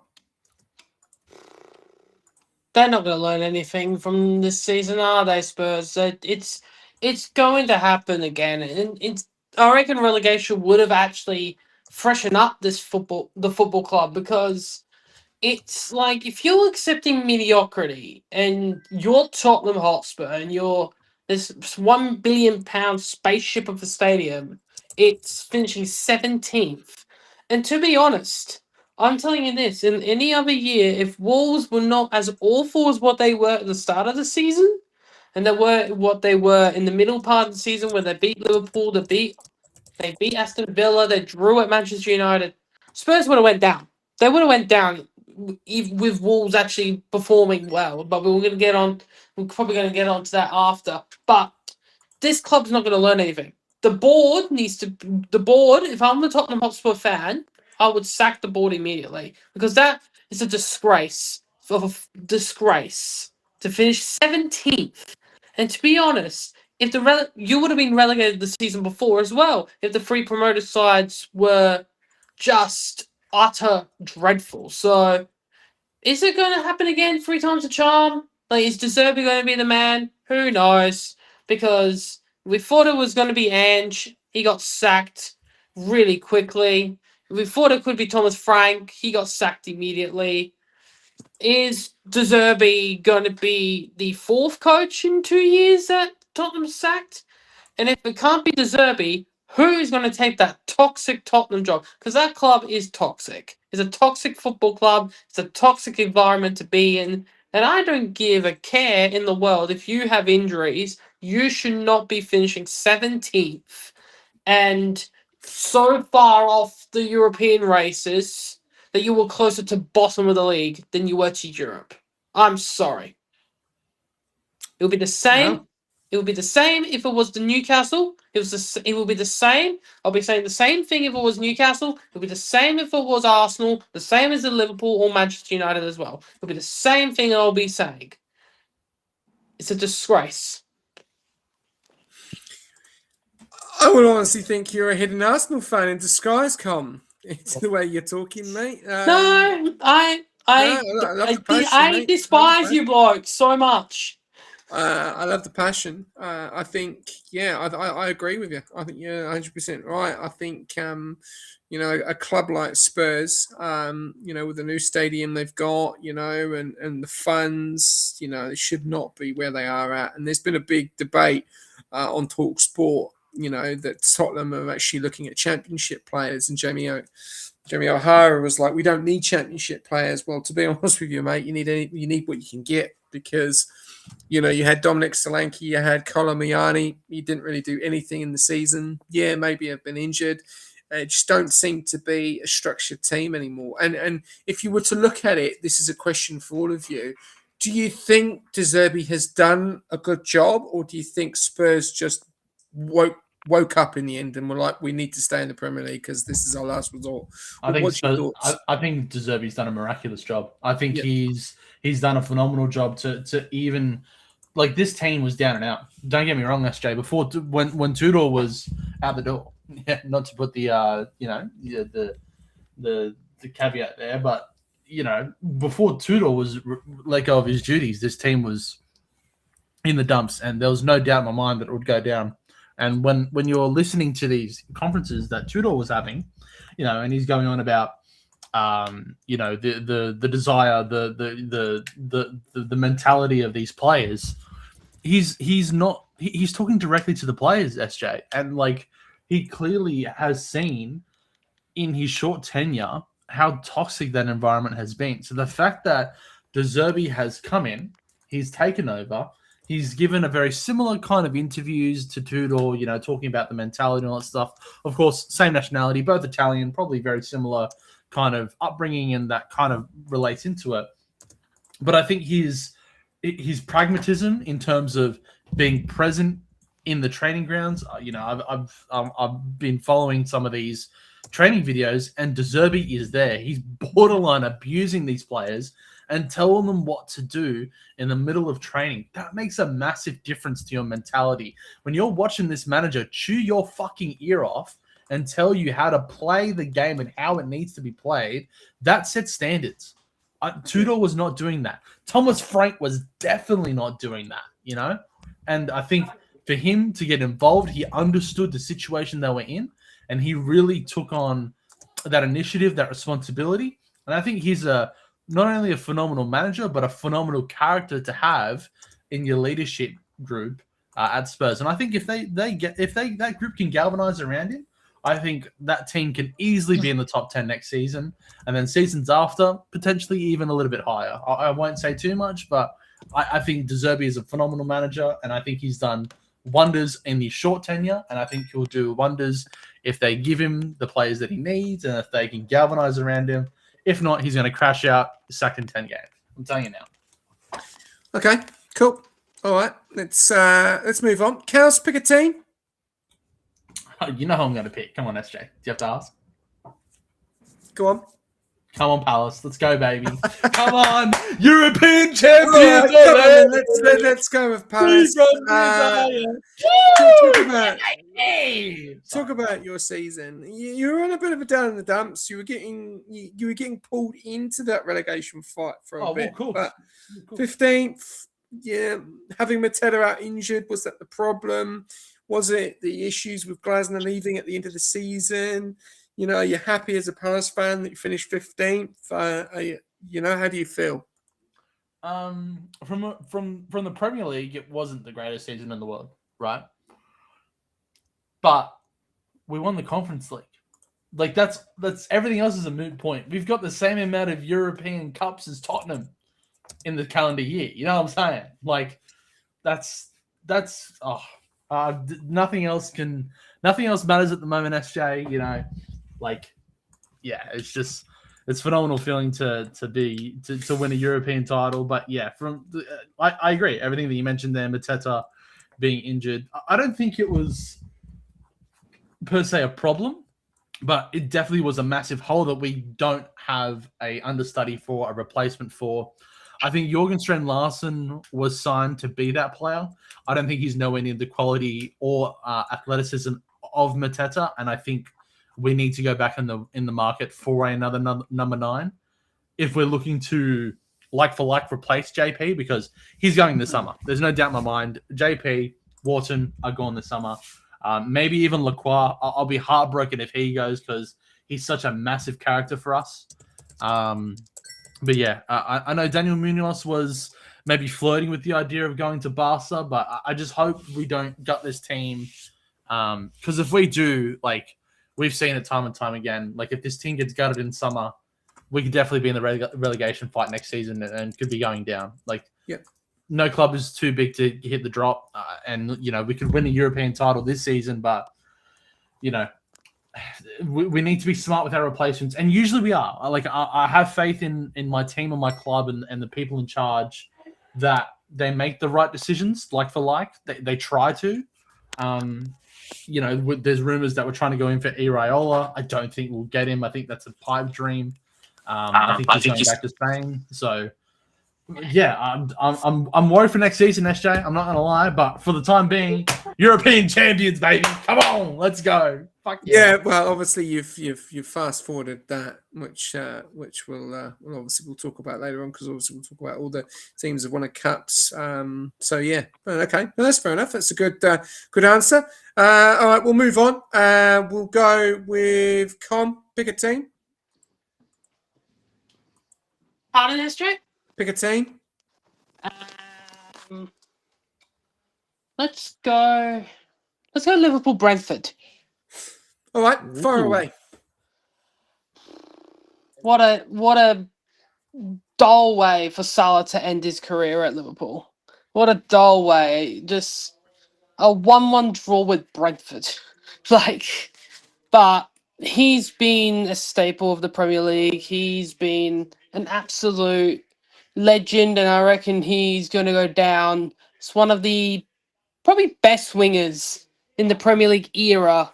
They're not going to learn anything from this season, are they, Spurs? It's going to happen again, and I reckon relegation would have actually freshened up the football club, because it's like, if you're accepting mediocrity and you're Tottenham Hotspur and you're this £1 billion spaceship of a stadium, it's finishing 17th. And to be honest, I'm telling you this, in any other year, if Wolves were not as awful as what they were at the start of the season, and they were what they were in the middle part of the season, where they beat Liverpool, they beat Aston Villa, they drew at Manchester United, Spurs would have went down. They would have went down with Wolves actually performing well. But we're probably going to get onto that after. But this club's not going to learn anything. The board, if I'm a Tottenham Hotspur fan, I would sack the board immediately, because that is a disgrace to finish 17th. And to be honest, if you would have been relegated the season before as well, if the 3 promoted sides were just utter dreadful. So, is it going to happen again 3 times a charm? Like, is De Zerbi going to be the man? Who knows? Because we thought it was going to be Ange. He got sacked really quickly. We thought it could be Thomas Frank. He got sacked immediately. Is De Zerbi going to be the 4th coach in 2 years that Tottenham sacked? And if it can't be De Zerbi, who is going to take that toxic Tottenham job? Because that club is toxic. It's a toxic football club. It's a toxic environment to be in. And I don't give a care in the world if you have injuries. You should not be finishing 17th and so far off the European races that you were closer to bottom of the league than you were to Europe. I'm sorry. It will be the same. No. It will be the same if it was the Newcastle. It will be the same. I'll be saying the same thing if it was Newcastle. It'll be the same if it was Arsenal. The same as the Liverpool or Manchester United as well. It'll be the same thing I'll be saying. It's a disgrace. I would honestly think you're a hidden Arsenal fan in disguise, Con. It's the way you're talking, mate. No, I love the passion, mate. despise you blokes so much. I love the passion. I think, I agree with you. I think you're 100% right. I think, You know, a club like Spurs, you know, with the new stadium they've got, you know, and the funds, you know, they should not be where they are at. And there's been a big debate on Talk Sport, you know, that Tottenham are actually looking at championship players. And Jamie O'Hara was like, "We don't need championship players." Well, to be honest with you, mate, you need what you can get, because, you know, you had Dominic Solanke, you had Colomiani. He didn't really do anything in the season. Yeah, maybe have been injured. Just don't seem to be a structured team anymore. And if you were to look at it, this is a question for all of you. Do you think De Zerbi has done a good job, or do you think Spurs just woke up in the end and were like, we need to stay in the Premier League because this is our last resort? I think What's your thoughts? I think De Zerbi's done a miraculous job. I think Yeah. he's done a phenomenal job to even, like, this team was down and out. Don't get me wrong, SJ. Before, when Tudor was out the door, yeah, not to put the the caveat there, but, you know, before Tudor was let go of his duties, this team was in the dumps, and there was no doubt in my mind that it would go down. And when you're listening to these conferences that Tudor was having, you know, and he's going on about, you know, the desire, the mentality of these players, he's talking directly to the players, SJ, and, like, he clearly has seen in his short tenure how toxic that environment has been. So the fact that De Zerbi has come in, he's taken over. He's given a very similar kind of interviews to Tudor, you know, talking about the mentality and all that stuff. Of course, same nationality, both Italian, probably very similar kind of upbringing, and that kind of relates into it. But I think his pragmatism in terms of being present in the training grounds, you know, I've been following some of these training videos, and De Zerbi is there. He's borderline abusing these players and telling them what to do in the middle of training. That makes a massive difference to your mentality. When you're watching this manager chew your fucking ear off and tell you how to play the game and how it needs to be played, that sets standards. Tudor was not doing that. Thomas Frank was definitely not doing that, you know? And I think for him to get involved, he understood the situation they were in, and he really took on that initiative, that responsibility. And I think he's not only a phenomenal manager, but a phenomenal character to have in your leadership group at Spurs. And I think if that group can galvanize around him, I think that team can easily be in the top 10 next season, and then seasons after, potentially even a little bit higher. I won't say too much, but I think De Zerbi is a phenomenal manager, and I think he's done wonders in his short tenure, and I think he'll do wonders if they give him the players that he needs and if they can galvanize around him. If not, he's going to crash out, sacked in 10 games. I'm telling you now. Okay, cool. All right, let's move on. Cows, pick a team. You know who I'm going to pick. Come on, SJ. Do you have to ask? Go on. Come on, Palace. Let's go, baby. Come on. European champions. Right, let's go with Palace. Talk about your season. You were on a bit of a down in the dumps. You were getting pulled into that relegation fight for a bit. Well, but 15th, yeah, having Mateta out injured, was that the problem? Was it the issues with Glasner leaving at the end of the season? You know, are you happy as a Palace fan that you finished 15th? You know, how do you feel? From the Premier League, it wasn't the greatest season in the world, right? But we won the Conference League. Like, that's everything else is a moot point. We've got the same amount of European Cups as Tottenham in the calendar year. You know what I'm saying? Like, nothing else matters at the moment, SJ. You know, like, yeah, it's phenomenal feeling to win a European title. But yeah, I agree everything that you mentioned there. Mateta being injured, I don't think it was per se a problem, but it definitely was a massive hole that we don't have a understudy for, a replacement for. I think Jorgen Strand Larsen was signed to be that player. I don't think he's nowhere near the quality or athleticism of Mateta, and I think we need to go back in the market for another number 9 if we're looking to like for like replace JP, because he's going this summer. There's no doubt in my mind. JP, Wharton are gone this summer. Maybe even Lacroix. I'll be heartbroken if he goes, because he's such a massive character for us. But yeah, I know Daniel Munoz was maybe flirting with the idea of going to Barca, but I just hope we don't gut this team. Because if we do, like we've seen it time and time again, like if this team gets gutted in summer, we could definitely be in the relegation fight next season and could be going down. Like, Yep. No club is too big to hit the drop, and we could win a European title this season, but we need to be smart with our replacements, and usually we are. Like I have faith in my team and my club and the people in charge that they make the right decisions, like for like. They try to. There's rumors that we're trying to go in for Iraola. I don't think we'll get him. I think that's a pipe dream. I think he's going back to Spain. So yeah, I'm worried for next season, SJ. I'm not gonna lie, but for the time being, European champions, baby. Come on, let's go. Fuck yeah. Well, obviously you've fast forwarded that, which we'll talk about later on, because obviously we'll talk about all the teams that won a cups. So yeah, okay, well, that's fair enough. That's a good answer. All right, we'll move on. We'll go with Com. Pick a team. Pardon, SJ? Pick a team. Let's go Liverpool Brentford. All right, far away. What a dull way for Salah to end his career at Liverpool. What a dull way. Just a 1-1 draw with Brentford. But he's been a staple of the Premier League. He's been an absolute legend, and I reckon he's going to go down. It's one of the probably best wingers in the Premier League era.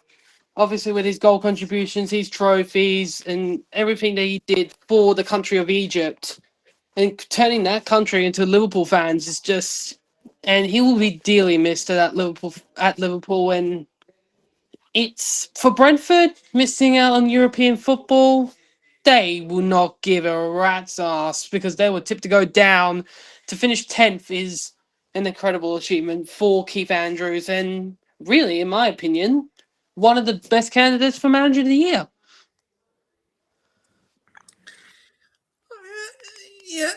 Obviously, with his goal contributions, his trophies, and everything that he did for the country of Egypt, and turning that country into Liverpool fans is just. And he will be dearly missed at Liverpool, and it's for Brentford missing out on European football. They will not give a rat's ass, because they were tipped to go down. To finish 10th is an incredible achievement for Keith Andrews, and really, in my opinion, one of the best candidates for Manager of the Year. Yeah.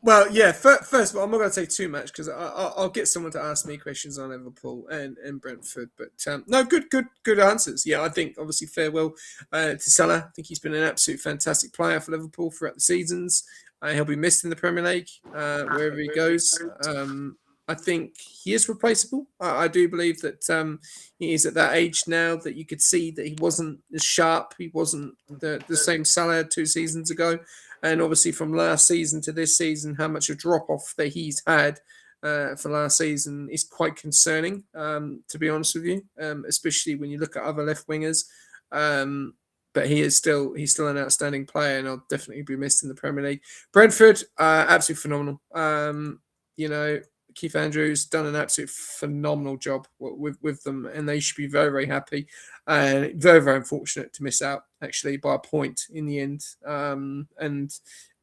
Well, yeah. First of all, I'm not going to say too much, because I'll get someone to ask me questions on Liverpool and Brentford. But no, good answers. Yeah, I think obviously farewell to Salah. I think he's been an absolute fantastic player for Liverpool throughout the seasons. He'll be missed in the Premier League wherever he goes. I think he is replaceable. I do believe that he is at that age now that you could see that he wasn't as sharp. He wasn't the same Salah 2 seasons ago. And obviously from last season to this season, how much a drop-off that he's had for last season is quite concerning, to be honest with you, especially when you look at other left wingers. But he's still an outstanding player, and I'll definitely be missed in the Premier League. Brentford, absolutely phenomenal. Keith Andrews done an absolute phenomenal job with them, and they should be very, very happy, and very, very unfortunate to miss out actually by a point in the end, and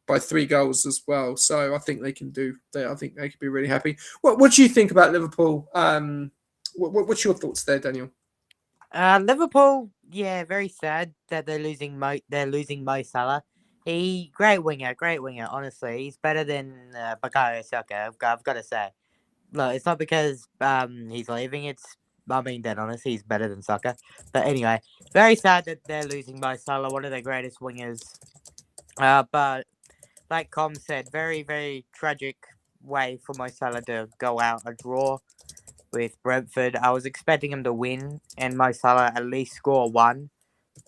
by 3 goals as well. So I think they can do. I think they could be really happy. What do you think about Liverpool? What's your thoughts there, Daniel? Liverpool, yeah, very sad that they're losing Mo Salah. Great winger. Honestly, he's better than Bukayo Saka. I've got to say. Look, it's not because he's leaving. I'm being dead honest. He's better than Saka. But anyway, very sad that they're losing Mo Salah, one of their greatest wingers. But like Com said, very, very tragic way for Mo Salah to go out a draw with Brentford. I was expecting him to win and Mo Salah at least score 1.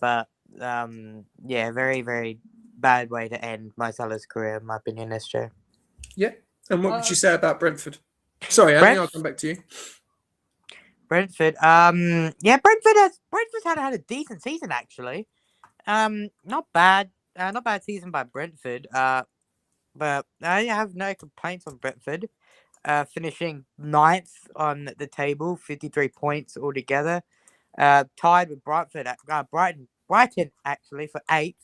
But yeah, very, very bad way to end Mo Salah's career, in my opinion, SJ. Yeah. And what would you say about Brentford? Sorry, Anthony, I'll come back to you. Brentford. Yeah, Brentford's had a decent season actually. Not bad season by Brentford. But I have no complaints on Brentford. Finishing 9th on the table, 53 points altogether. Tied with Brighton actually for 8th,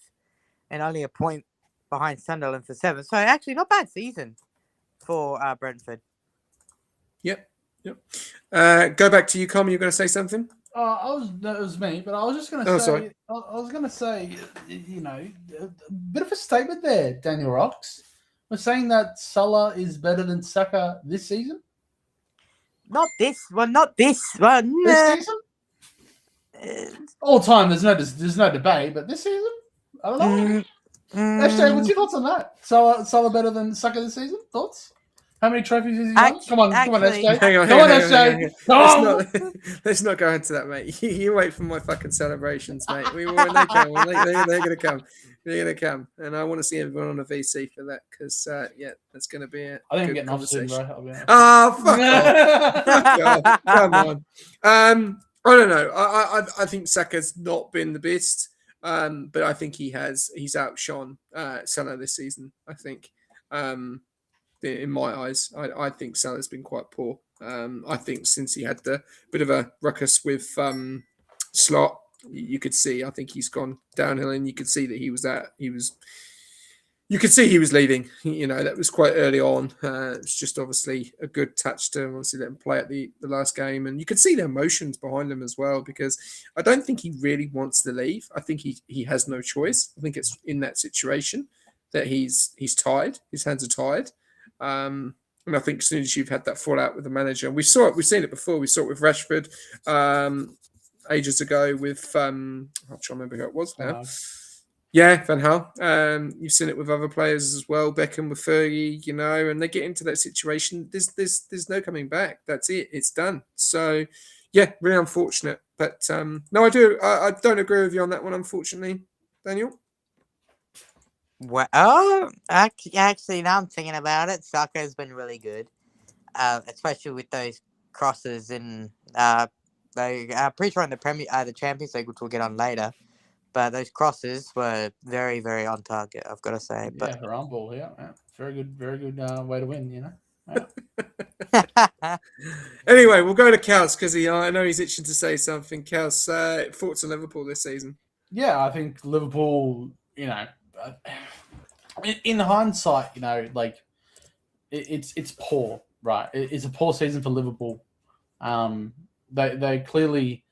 and only a point behind Sunderland for 7th. So actually, not bad season for Brentford. Yep. Go back to you, Com. You're going to say something? That was me, but I was just going Oh, to say, sorry. I was going to say, a bit of a statement there, Daniel Rocks. We're saying that Salah is better than Saka this season. Not this one. Not this one. This season, all time. There's no debate, but this season, I don't know. SJ, what's your thoughts on that? Salah better than Saka this season? Thoughts? How many trophies has he won? Come on, SJ. Hang on, Come on, SJ. Let's not go into that, mate. You wait for my fucking celebrations, mate. They come. They're going to come. They're going to come. And I want to see everyone on a VC for that because, that's going to be a I think I'm good getting off soon, conversation. bro. Oh, fuck off. Fuck off. Come on. I don't know. I think Saka's not been the best, but I think he's outshone Salah this season, I think. In my eyes, I think Salah's been quite poor. I think since he had the bit of a ruckus with Slot, you could see. I think he's gone downhill, and you could see that you could see he was leaving. That was quite early on. It's just obviously a good touch to obviously let him play at the last game, and you could see the emotions behind him as well. Because I don't think he really wants to leave. I think he has no choice. I think it's in that situation that he's tired. His hands are tired. And I think as soon as you've had that fallout with the manager, we've seen it before. We saw it with Rashford ages ago with I'm trying to remember who it was now. Yeah, Van Gaal. You've seen it with other players as well. Beckham with Fergie, and they get into that situation. There's no coming back. That's it. It's done. So yeah, really unfortunate. But no, I don't agree with you on that one, unfortunately, Daniel. Well, actually, now I'm thinking about it. Saka has been really good, especially with those crosses and pretty sure in the Champions League, which we'll get on later. But those crosses were very, very on target. I've got to say. But they're on ball. Yeah, very good way to win. Yeah. Anyway, we'll go to Kels because I know he's itching to say something. Kels, thoughts on Liverpool this season? Yeah, I think Liverpool. In hindsight, it's poor, right? It's a poor season for Liverpool. They clearly,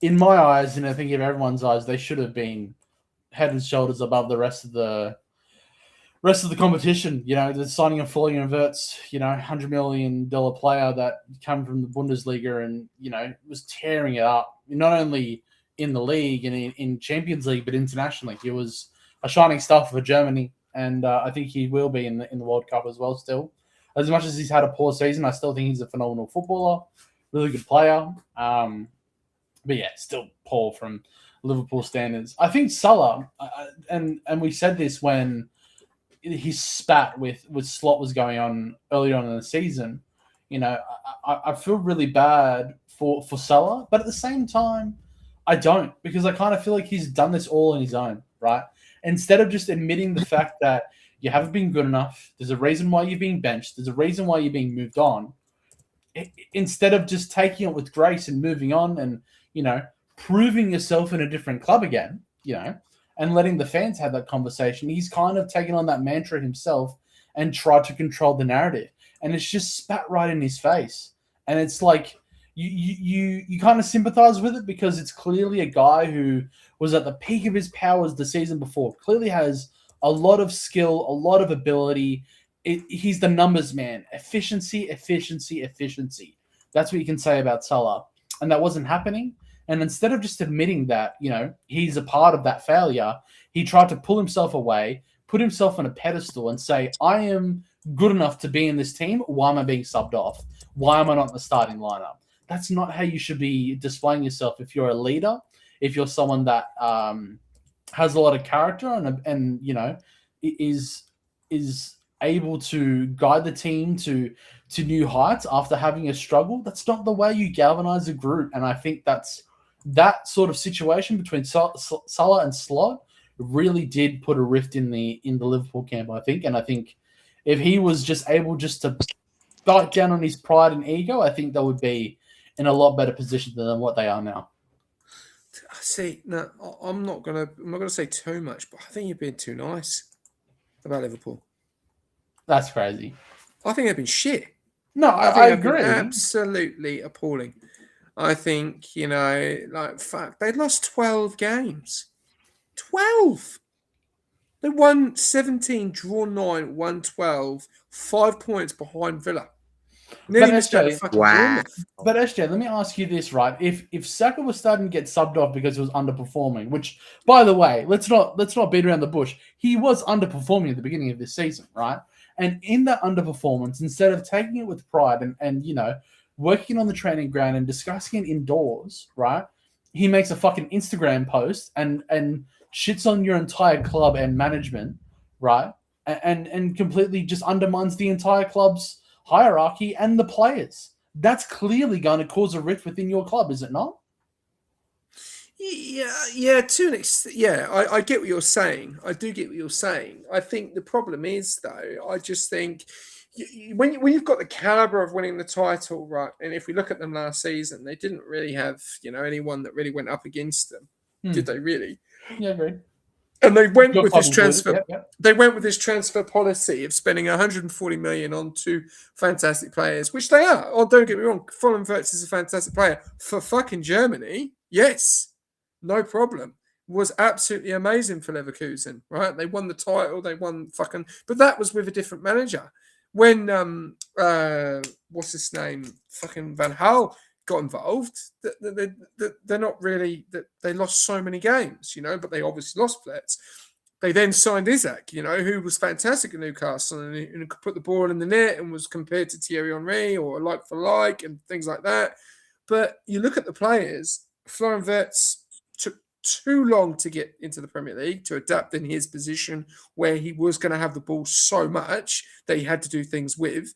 in my eyes, and I think in everyone's eyes, they should have been head and shoulders above the rest of the competition. The signing of Florian Wirtz, $100 million player that came from the Bundesliga and was tearing it up, not only in the league and in Champions League, but internationally. He was a shining star for Germany, and I think he will be in the World Cup as well. Still, as much as he's had a poor season, I still think he's a phenomenal footballer, really good player. But yeah, still poor from Liverpool standards. I think Salah, and we said this when his spat with Slot was going on early on in the season. I feel really bad for Salah, but at the same time, I don't, because I kind of feel like he's done this all on his own, right? Instead of just admitting the fact that you haven't been good enough, there's a reason why you're being benched, there's a reason why you're being moved on. Instead of just taking it with grace and moving on and, proving yourself in a different club again, and letting the fans have that conversation, he's kind of taken on that mantra himself and tried to control the narrative. And it's just spat right in his face. And it's like, you kind of sympathize with it because it's clearly a guy who was at the peak of his powers the season before, clearly has a lot of skill, a lot of ability. He's the numbers man. Efficiency. That's what you can say about Salah. And that wasn't happening. And instead of just admitting that, he's a part of that failure, he tried to pull himself away, put himself on a pedestal and say, I am good enough to be in this team. Why am I being subbed off? Why am I not in the starting lineup? That's not how you should be displaying yourself if you're a leader, if you're someone that has a lot of character and is able to guide the team to new heights after having a struggle. That's not the way you galvanize a group. And I think that sort of situation between Salah and Slot really did put a rift in the Liverpool camp, I think. And I think if he was just able just to bite down on his pride and ego, I think they would be in a lot better position than what they are now. See, no, I'm not gonna say too much, but I think you're being too nice about Liverpool. That's crazy. I think they've been shit. No, I think I they've been agree. absolutely appalling. I think, fuck, they lost 12 games. 12! They won 17, draw 9, won 12, 5 points behind Villa. Nearly missed out to SJ, fucking Wow. Bournemouth. But SJ, let me ask you this, right? If Saka was starting to get subbed off because he was underperforming, which, by the way, let's not beat around the bush. He was underperforming at the beginning of this season, right? And in that underperformance, instead of taking it with pride and working on the training ground and discussing it indoors, right? He makes a fucking Instagram post and shits on your entire club and management, right? And completely just undermines the entire club's hierarchy and the players. That's clearly going to cause a rift within your club, is it not? Yeah, to an extent. Yeah, I get what you're saying. I do get what you're saying. I think the problem is, though, I just think when you've got the caliber of winning the title, right? And if we look at them last season, they didn't really have anyone that really went up against them, did they? Really? Yeah, agreed. And they went Your with club this included. transfer. Yep. They went with this transfer policy of spending 140 million on 2 fantastic players, which they are. Oh, don't get me wrong, Florian Wirtz is a fantastic player for fucking Germany. Yes, no problem. Was absolutely amazing for Leverkusen, right? They won the title. They won fucking, but that was with a different manager. When what's his name, fucking Van Gaal got involved, they're not really that they lost so many games, but they obviously lost Wirtz. They then signed Isaac, who was fantastic at Newcastle and could put the ball in the net and was compared to Thierry Henry or like for like and things like that. But you look at the players, Florian Wirtz took too long to get into the Premier League to adapt in his position where he was going to have the ball so much that he had to do things with.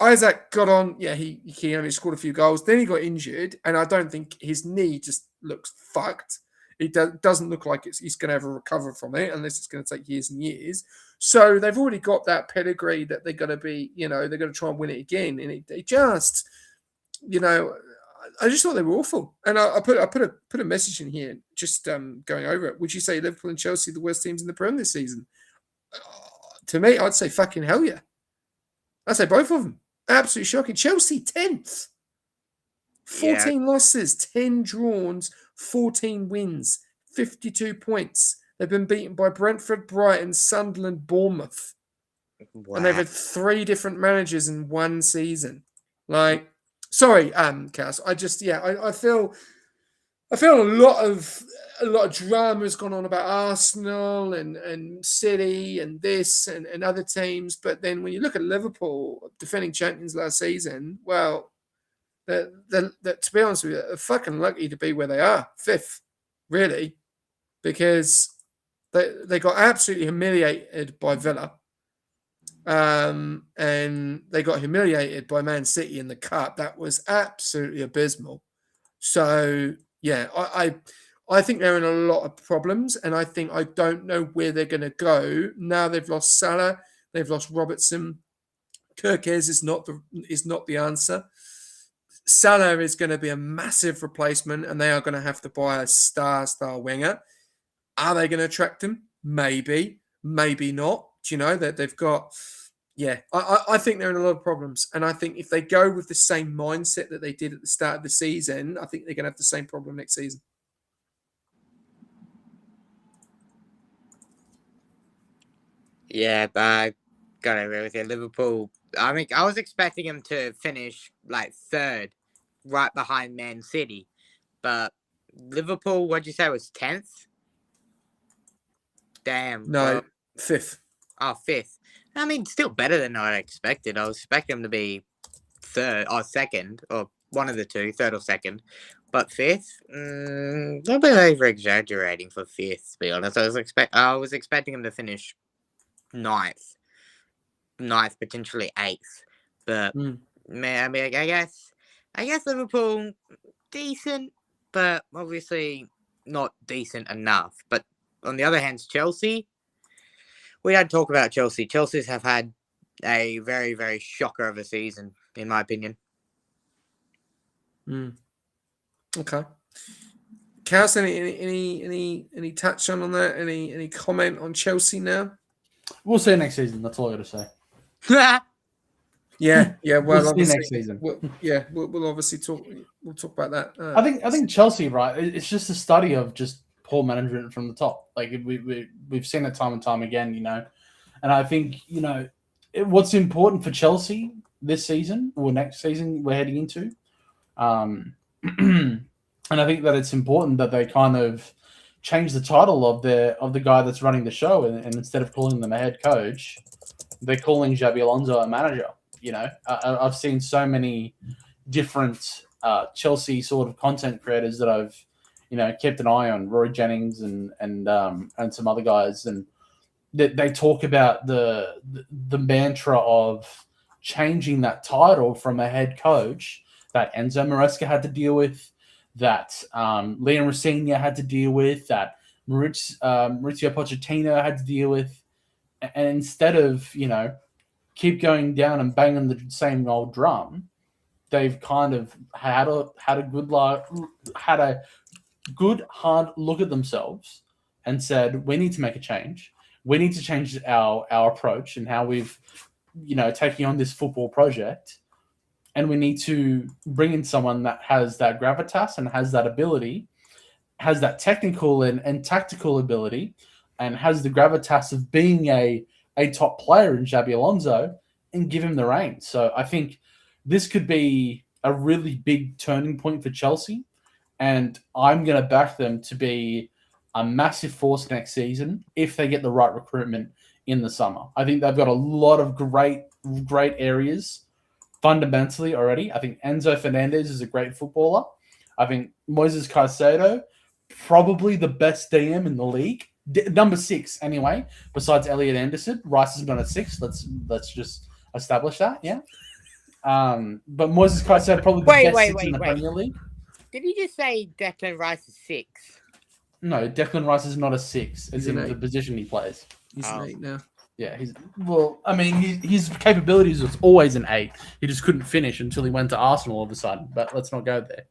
Isaac got on, he only scored a few goals. Then he got injured, and I don't think his knee just looks fucked. It doesn't look like he's going to ever recover from it unless it's going to take years and years. So they've already got that pedigree that they're going to be, they're going to try and win it again. And they just, I just thought they were awful. And I put a message in here, just going over it. Would you say Liverpool and Chelsea are the worst teams in the Prem this season? To me, I'd say fucking hell yeah. I'd say both of them. Absolutely shocking. Chelsea 10th. 14 losses, 10 draws, 14 wins, 52 points. They've been beaten by Brentford, Brighton, Sunderland, Bournemouth. Wow. And they've had 3 different managers in one season. Sorry, Cass. I feel a lot of drama has gone on about Arsenal and City and this and other teams, but then when you look at Liverpool defending champions last season, well, they're to be honest with you, they're fucking lucky to be where they are, 5th, really, because they got absolutely humiliated by Villa, and they got humiliated by Man City in the cup. That was absolutely abysmal. So yeah, I think they're in a lot of problems, and I don't know where they're going to go now. They've lost Salah, they've lost Robertson. Kirkes is not the answer. Salah is going to be a massive replacement, and they are going to have to buy a star winger. Are they going to attract him? Maybe, maybe not. Do you know that they've got? Yeah, I think they're in a lot of problems, and I think if they go with the same mindset that they did at the start of the season, I think they're going to have the same problem next season. Yeah, but I gotta agree with you. Liverpool, I mean, I was expecting them to finish like 3rd, right behind Man City. But Liverpool, what'd you say, was 10th? Damn. No, well, 5th. Oh, 5th. I mean, still better than I expected. I was expecting them to be 3rd or 2nd, or one of the two, 3rd or 2nd. But 5th, a bit over exaggerating for 5th, to be honest. I was expecting them to finish 9th, potentially 8th. But man, I mean, I guess Liverpool decent, but obviously not decent enough. But on the other hand, Chelsea, we don't talk about Chelsea. Chelsea's have had a very, very shocker of a season, in my opinion. Okay. Cass, any touch on that? Any comment on Chelsea now? We'll see you next season. That's all I got to say. Yeah. We'll Well, see obviously, next season. we'll obviously talk. We'll talk about that. I think Chelsea, right? It's just a study of just poor management from the top. Like we've seen it time and time again, And I think what's important for Chelsea this season or next season we're heading into, and I think that it's important that they kind of change the title of the guy that's running the show, and instead of calling them a head coach, they're calling Xabi Alonso a manager. I've seen so many different Chelsea sort of content creators that I've kept an eye on, Roy Jennings and some other guys, and they talk about the mantra of changing that title from a head coach that Enzo Maresca had to deal with, that Liam Rossigna had to deal with, that Mauricio Pochettino had to deal with, and instead of keep going down and banging the same old drum, they've kind of had a good hard look at themselves and said, we need to make a change. We need to change our approach and how we've taking on this football project, and we need to bring in someone that has that gravitas and has that ability, has that technical and tactical ability, and has the gravitas of being a top player in Xabi Alonso, and give him the reins. So I think this could be a really big turning point for Chelsea, and I'm going to back them to be a massive force next season if they get the right recruitment in the summer. I think they've got a lot of great areas fundamentally already. I think Enzo Fernandez is a great footballer. I think Moises Caicedo, probably the best DM in the league. Number 6 anyway, besides Elliot Anderson. Rice has been at 6. Let's just establish that, yeah. But Moises Caicedo probably the best 6 in the Premier League. Did you just say Declan Rice is 6? No, Declan Rice is not a 6. It's in the position he plays. He's an 8 now. Yeah, his capabilities was always an 8. He just couldn't finish until he went to Arsenal all of a sudden. But let's not go there.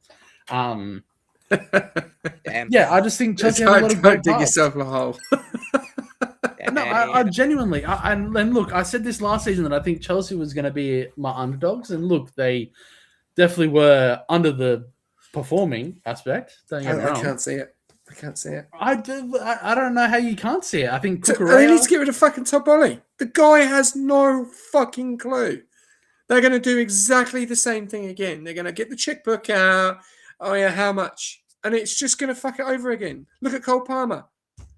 Yeah, I just think Chelsea have a lot of great dig paths. yourself a hole. No, I genuinely, and look, I said this last season that I think Chelsea was going to be my underdogs, and look, they definitely were under the performing aspect. I can't see it. I don't know how you can't see it. I think they need to get rid of fucking Todd Boehly. The guy has no fucking clue. They're going to do exactly the same thing again. They're going to get the checkbook out. Oh yeah, how much? And it's just going to fuck it over again. Look at Cole Palmer.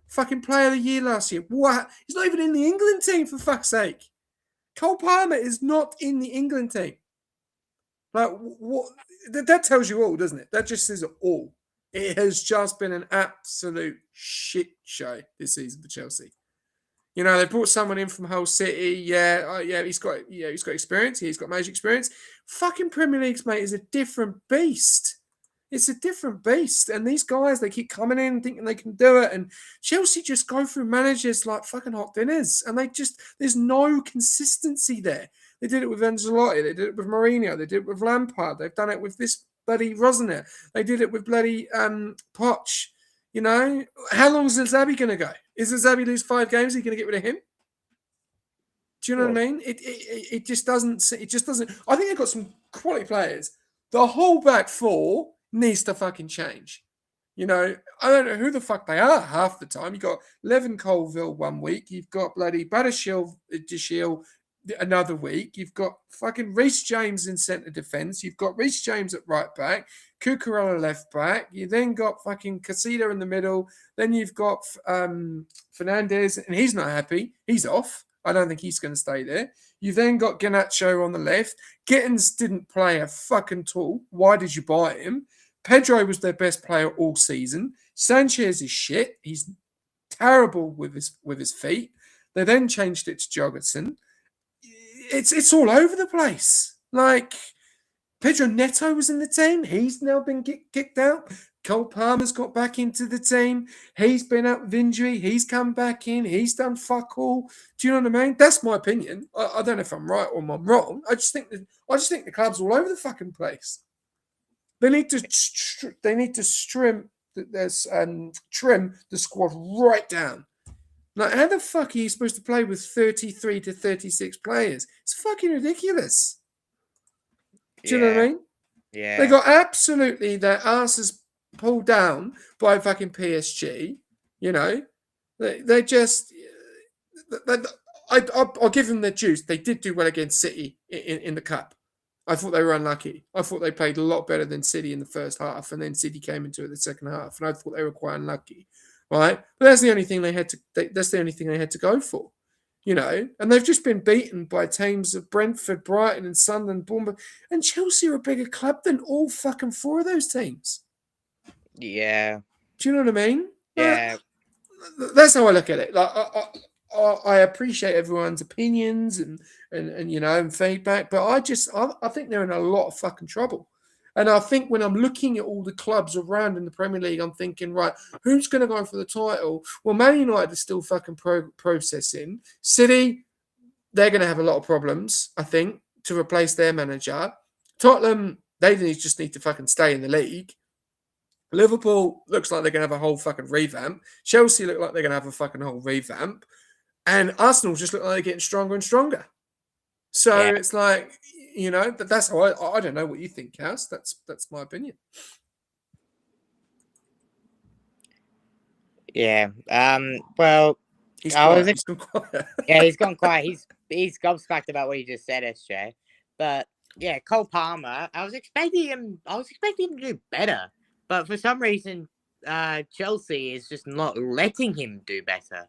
Fucking player of the year last year. What? He's not even in the England team, for fuck's sake. Cole Palmer is not in the England team. Like, what? That tells you all, doesn't it? That just says it all. It has just been an absolute shit show this season for Chelsea. They brought someone in from Hull City. He's got experience. He's got major experience. Fucking Premier League, mate, is a different beast. It's a different beast. And these guys, they keep coming in thinking they can do it. And Chelsea just go through managers like fucking hot dinners. And there's no consistency there. They did it with Ancelotti. They did it with Mourinho. They did it with Lampard. They've done it with this bloody Rosner. They did it with bloody Poch. How long is Zabi going to go? Is Zabi lose 5 games? Are you going to get rid of him? Do you know what I mean? It just doesn't. It just doesn't. I think they've got some quality players. The whole back 4 needs to fucking change. I don't know who the fuck they are half the time. You've got Levin Colville one week. You've got bloody Badashil another week. You've got fucking Reece James in centre defence. You've got Reece James at right back. Cucurella left back. You then got fucking Casilla in the middle. Then you've got Fernandez, and he's not happy. He's off. I don't think he's going to stay there. You've then got Garnacho on the left. Gittins didn't play a fucking tool. Why did you buy him? Pedro was their best player all season. Sanchez is shit. He's terrible with his feet. They then changed it to Jorgensen. It's all over the place. Like, Pedro Neto was in the team. He's now been kicked out. Cole Palmer's got back into the team. He's been out with injury. He's come back in. He's done fuck all. Do you know what I mean? That's my opinion. I don't know if I'm right or I'm wrong. I just think the club's all over the fucking place. They need to trim the squad right down. Like, how the fuck are you supposed to play with 33 to 36 players? It's fucking ridiculous. Do you know what I mean? Yeah. They got absolutely their asses pulled down by fucking PSG. You know, they just. I'll give them their juice. They did do well against City in the cup. I thought they were unlucky. I thought they played a lot better than City in the first half, and then City came into it the second half, and I thought they were quite unlucky, right? But that's the only thing they had to. That's the only thing they had to go for, you know. And they've just been beaten by teams of Brentford, Brighton, and Sunderland, Bournemouth, and Chelsea are a bigger club than all fucking four of those teams. Yeah. Do you know what I mean? Yeah. That's how I look at it. Like I appreciate everyone's opinions and you know and feedback, but I think they're in a lot of fucking trouble. And I think when I'm looking at all the clubs around in the Premier League, I'm thinking, right, who's going to go for the title? Well, Man United is still fucking processing. City, they're going to have a lot of problems, I think, to replace their manager. Tottenham, they just need to fucking stay in the league. Liverpool looks like they're going to have a whole fucking revamp. Chelsea look like they're going to have a fucking whole revamp. And Arsenal just look like they're getting stronger and stronger. So it's like, you know, that's how I don't know what you think, Cass. That's my opinion. Yeah. Well, he's gone quiet. Yeah, he's gone quiet. He's gobsmacked about what you just said, SJ. But yeah, Cole Palmer, I was expecting him to do better. But for some reason, Chelsea is just not letting him do better.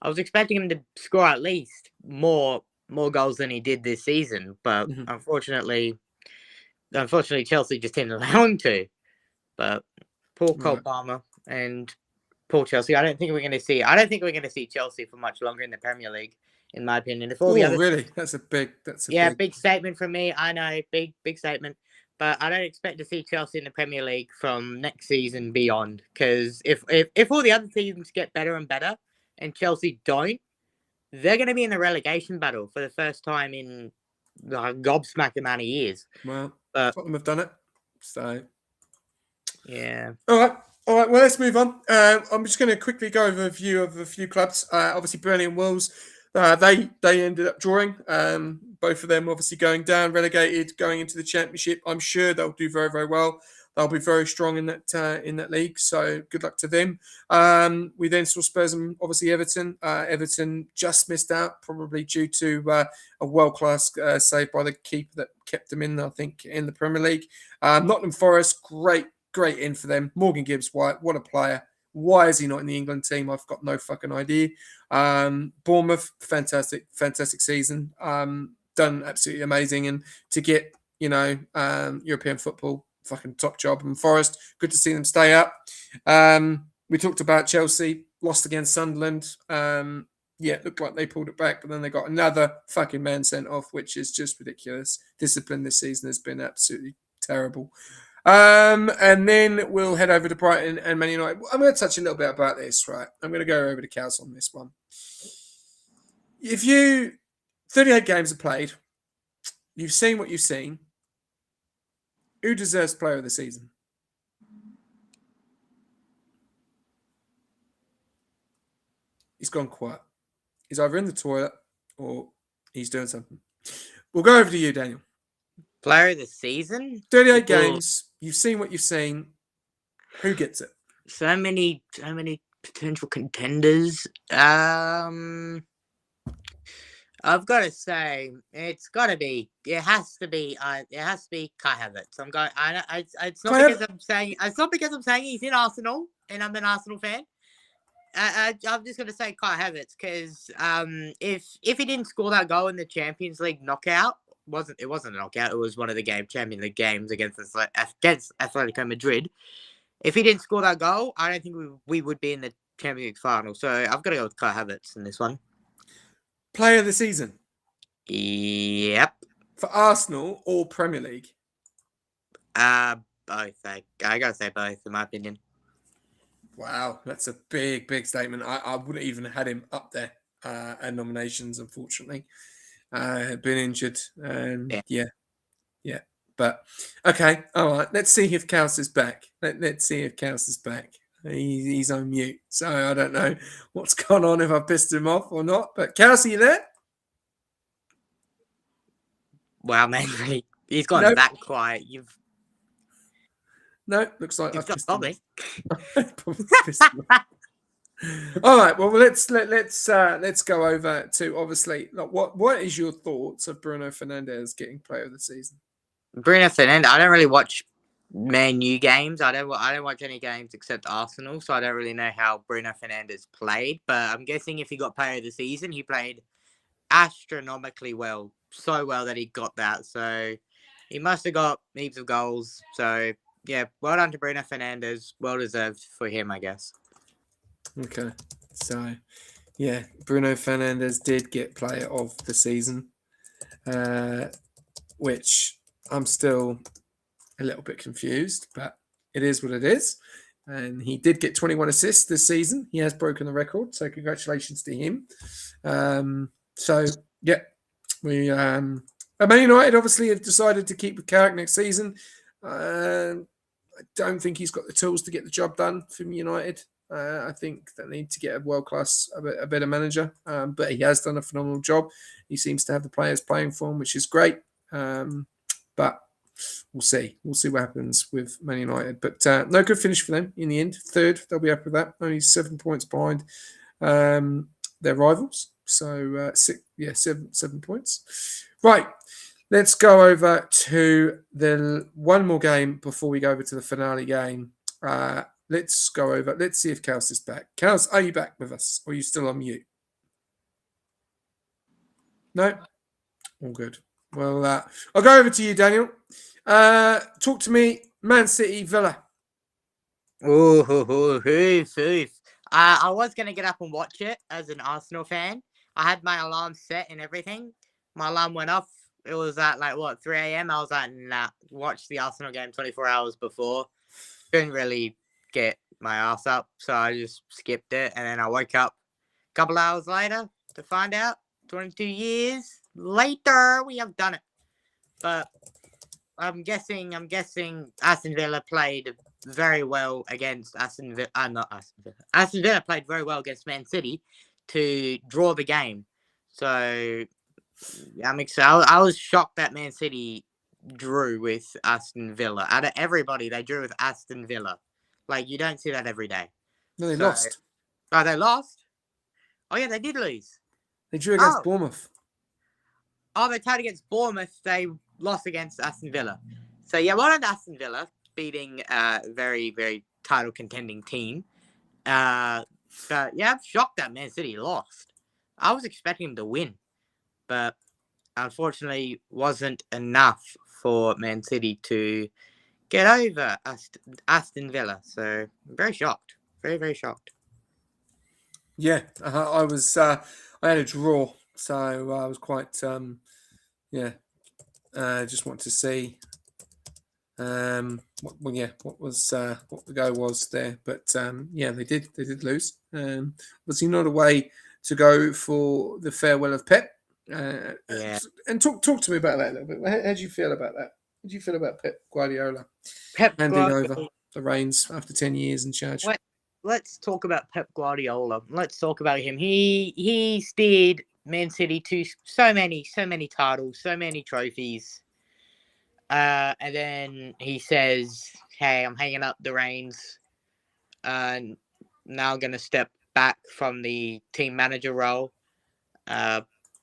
I was expecting him to score at least more goals than he did this season, but unfortunately, Chelsea just didn't allow him to. But poor Cole Palmer and poor Chelsea. I don't think we're going to see Chelsea for much longer in the Premier League, in my opinion. If all the other really, that's a big statement from me. I know, big statement. But I don't expect to see Chelsea in the Premier League from next season beyond. Because if all the other teams get better and better, and Chelsea don't, they're going to be in the relegation battle for the first time in a gobsmacked amount of years. Well, Tottenham have done it. So, yeah. All right. Well, let's move on. I'm just going to quickly go over a view of a few clubs. Obviously, Burnley and Wolves, they ended up drawing. Both of them obviously going down, relegated, going into the Championship. I'm sure they'll do very, very well. They'll be very strong in that league. So good luck to them. We then saw Spurs and obviously Everton. Everton just missed out, probably due to a world-class save by the keeper that kept them in, I think, in the Premier League. Nottingham Forest, great in for them. Morgan Gibbs-White, what a player. Why is he not in the England team? I've got no fucking idea. Bournemouth, fantastic season. Done absolutely amazing. And to get, European football, fucking top job. And Forest, good to see them stay up. We talked about Chelsea, lost against Sunderland. It looked like they pulled it back, but then they got another fucking man sent off, which is just ridiculous. Discipline this season has been absolutely terrible. And then we'll head over to Brighton and Man United. I'm going to touch a little bit about this, right? I'm going to go over to Cows on this one. 38 games are played. You've seen what you've seen. Who deserves player of the season? He's gone quiet. He's either in the toilet or he's doing something. We'll go over to you, Daniel. Player of the season? 38 games. You've seen what you've seen. Who gets it? So many potential contenders. I've got to say, it has to be Kai Havertz. It's not because I'm saying he's in Arsenal and I'm an Arsenal fan. I'm just going to say Kai Havertz because if he didn't score that goal in the Champions League knockout, it wasn't a knockout. It was one of the Champions League games against Atletico Madrid. If he didn't score that goal, I don't think we would be in the Champions League final. So I've got to go with Kai Havertz in this one. Player of the season? Yep. For Arsenal or Premier League? Both. I got to say both, in my opinion. Wow, that's a big statement. I wouldn't even have had him up there at nominations, unfortunately. Been injured. And yeah. But, okay, all right. Let's see if Kaus is back. Let's see if Kaus is back. He's on mute, so I don't know what's gone on, if I pissed him off or not. But Kaus, are you there? Wow, man, He's gone Nope. that quiet. You've No, looks like got pissed him Bobby. off. All right. Well, let's go over to obviously. Like, what is your thoughts of Bruno Fernandes getting Player of the Season? Bruno Fernandes. I don't really watch Man U games. I don't watch any games except Arsenal, so I don't really know how Bruno Fernandes played. But I'm guessing if he got Player of the Season, he played astronomically well, so well that he got that. So he must have got heaps of goals. So yeah, well done to Bruno Fernandes. Well deserved for him, I guess. Okay. So, yeah, Bruno Fernandes did get Player of the Season, which I'm still a little bit confused, but it is what it is. And he did get 21 assists this season. He has broken the record, so congratulations to him. So, yeah, Man United obviously have decided to keep Carrick next season. I don't think he's got the tools to get the job done from United. I think they need to get a world-class, a better manager. But he has done a phenomenal job. He seems to have the players playing for him, which is great. But we'll see. We'll see what happens with Man United. But no good finish for them in the end. Third, they'll be happy with that. Only 7 points behind their rivals. So, 7 points. Right. Let's go over to the one more game before we go over to the finale game. Let's go over. Let's see if Kels is back. Kels, are you back with us? Or are you still on mute? No? All good. Well, I'll go over to you, Daniel. Talk to me, Man City, Villa. Ooh, I was going to get up and watch it as an Arsenal fan. I had my alarm set and everything. My alarm went off. It was at 3 a.m. I was like, nah, watch the Arsenal game 24 hours before. Couldn't really get my ass up, so I just skipped it. And then I woke up a couple hours later to find out 22 years later we have done it. But I'm guessing Aston Villa played very well against Aston Villa played very well against Man City to draw the game. So I'm excited. I was shocked that Man City drew with Aston Villa. Out of everybody, they drew with Aston Villa. You don't see that every day. No, they lost. Oh, they lost? Oh, yeah, they did lose. They drew against Bournemouth. Oh, they tied against Bournemouth. They lost against Aston Villa. So, yeah, well done to Aston Villa, beating a very, very title contending team. But, yeah, I'm shocked that Man City lost. I was expecting them to win. But, unfortunately, wasn't enough for Man City to get over Aston Villa. So, I'm very shocked. Very, very shocked. Yeah, I was. I had a draw, so I was quite. Just want to see. What the go was there, but they did lose. Obviously, not a way to go for the farewell of Pep. Yeah. And talk to me about that a little bit. How do you feel about that? What do you feel about Pep Guardiola handing over the reins after 10 years in charge? Let's talk about Pep Guardiola. Let's talk about him. He steered Man City to so many titles, so many trophies. And then he says, "Hey, I'm hanging up the reins. Now I'm gonna step back from the team manager role."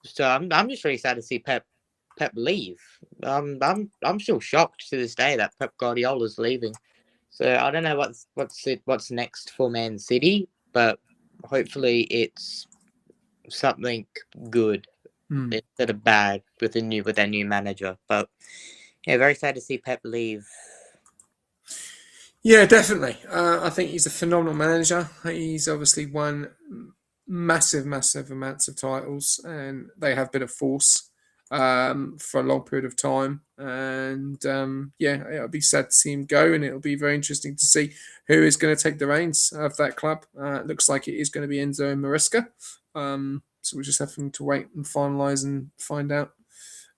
So I'm just really sad to see Pep leave. I'm still shocked to this day that Pep Guardiola's leaving. So I don't know what's next for Man City, but hopefully it's something good instead of bad with their new manager. But yeah, very sad to see Pep leave. Yeah, definitely. I think he's a phenomenal manager. He's obviously won massive amounts of titles, and they have been a force for a long period of time. And it'll be sad to see him go, and it'll be very interesting to see who is going to take the reins of that club. It looks like it is going to be Enzo Maresca. So we're just having to wait and finalise and find out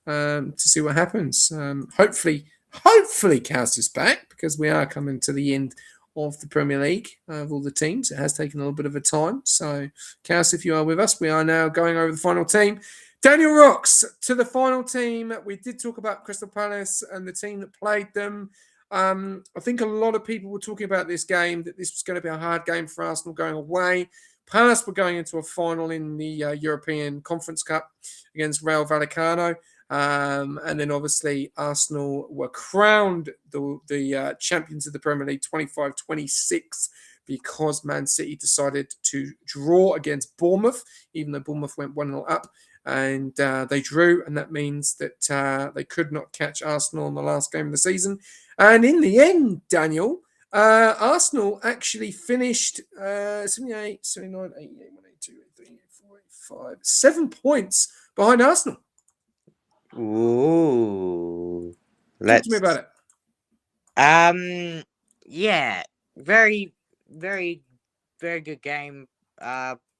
to see what happens. Hopefully Cass is back, because we are coming to the end of the Premier League of all the teams. It has taken a little bit of a time. So, Chaos, if you are with us, we are now going over the final team. Daniel Rocks to the final team. We did talk about Crystal Palace and the team that played them. I think a lot of people were talking about this game, that this was going to be a hard game for Arsenal going away. Palace were going into a final in the European Conference Cup against Real Vallecano. And then obviously Arsenal were crowned the champions of the Premier League 25-26 because Man City decided to draw against Bournemouth, even though Bournemouth went 1-0 up. And they drew, and that means that they could not catch Arsenal in the last game of the season. And in the end, Daniel, Arsenal actually finished 78, 79, 88, 82, 83, 84, 85, 7 points behind Arsenal. Ooh. Talk to me about it. Yeah. Very, very, very good game.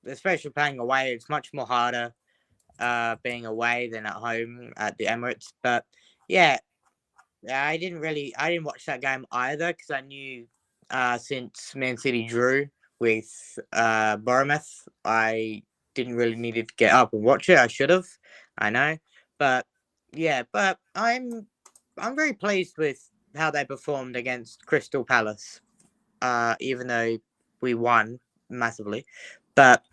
Especially playing away. It's much more harder being away than at home at the Emirates. But yeah, I didn't watch that game either because I knew since Man City drew with Bournemouth, I didn't really need to get up and watch it. I should have, I know, but yeah, but I'm very pleased with how they performed against Crystal Palace, even though we won massively. But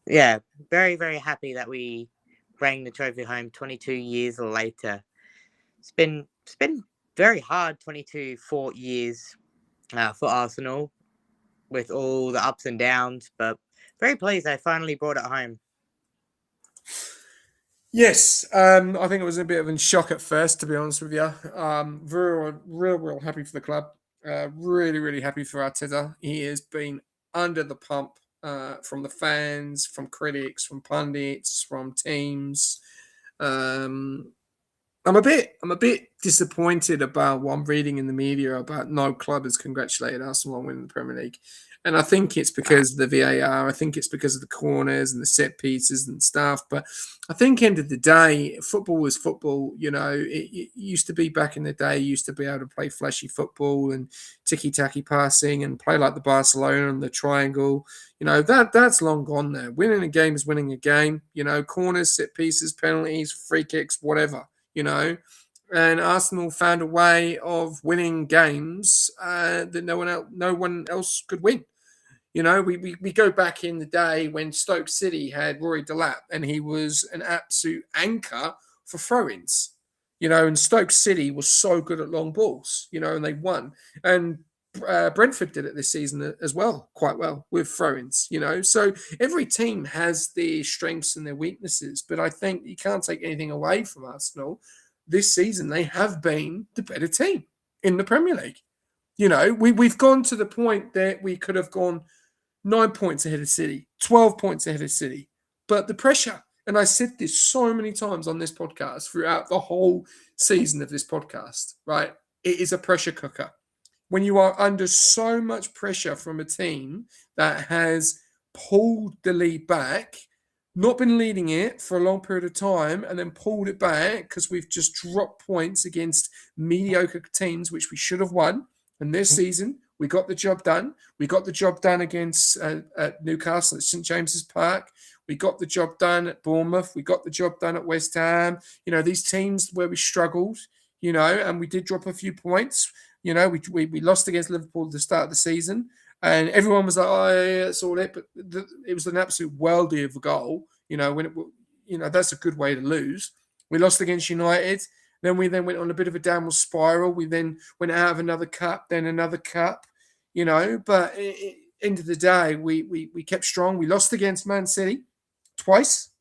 yeah, very, very happy that we bring the trophy home 22 years later. It's been very hard 24 years for Arsenal with all the ups and downs, but very pleased they finally brought it home. Yes, I think it was a bit of a shock at first, to be honest with you. Real happy for the club. Really, really happy for Arteta. He has been under the pump from the fans, from critics, from pundits, from teams. I'm a bit disappointed about what I'm reading in the media about no club has congratulated Arsenal on winning the Premier League. And I think it's because of the VAR. I think it's because of the corners and the set pieces and stuff. But I think end of the day, football is football. You know, it used to be back in the day, you used to be able to play flashy football and ticky-tacky passing and play like the Barcelona and the triangle. You know, that's long gone now. Winning a game is winning a game. You know, corners, set pieces, penalties, free kicks, whatever. You know, and Arsenal found a way of winning games that no one else could win. You know, we go back in the day when Stoke City had Rory Delap, and he was an absolute anchor for throw-ins. You know, and Stoke City was so good at long balls. You know, and they won. And Brentford did it this season as well, quite well with throw-ins. You know, so every team has their strengths and their weaknesses, but I think you can't take anything away from Arsenal. This season, they have been the better team in the Premier League. You know, we've gone to the point that we could have gone 9 points ahead of City, 12 points ahead of City, but the pressure. And I said this so many times on this podcast throughout the whole season of this podcast. Right, it is a pressure cooker. When you are under so much pressure from a team that has pulled the lead back, not been leading it for a long period of time, and then pulled it back because we've just dropped points against mediocre teams, which we should have won. And this season, we got the job done. We got the job done against at Newcastle at St. James's Park. We got the job done at Bournemouth. We got the job done at West Ham. You know, these teams where we struggled, you know, and we did drop a few points. You know, we lost against Liverpool at the start of the season, and everyone was like, "Oh, yeah, that's all it." But it was an absolute worldie of a goal. You know, that's a good way to lose. We lost against United. Then we went on a bit of a downward spiral. We then went out of another cup, then another cup. You know, but end of the day, we kept strong. We lost against Man City twice.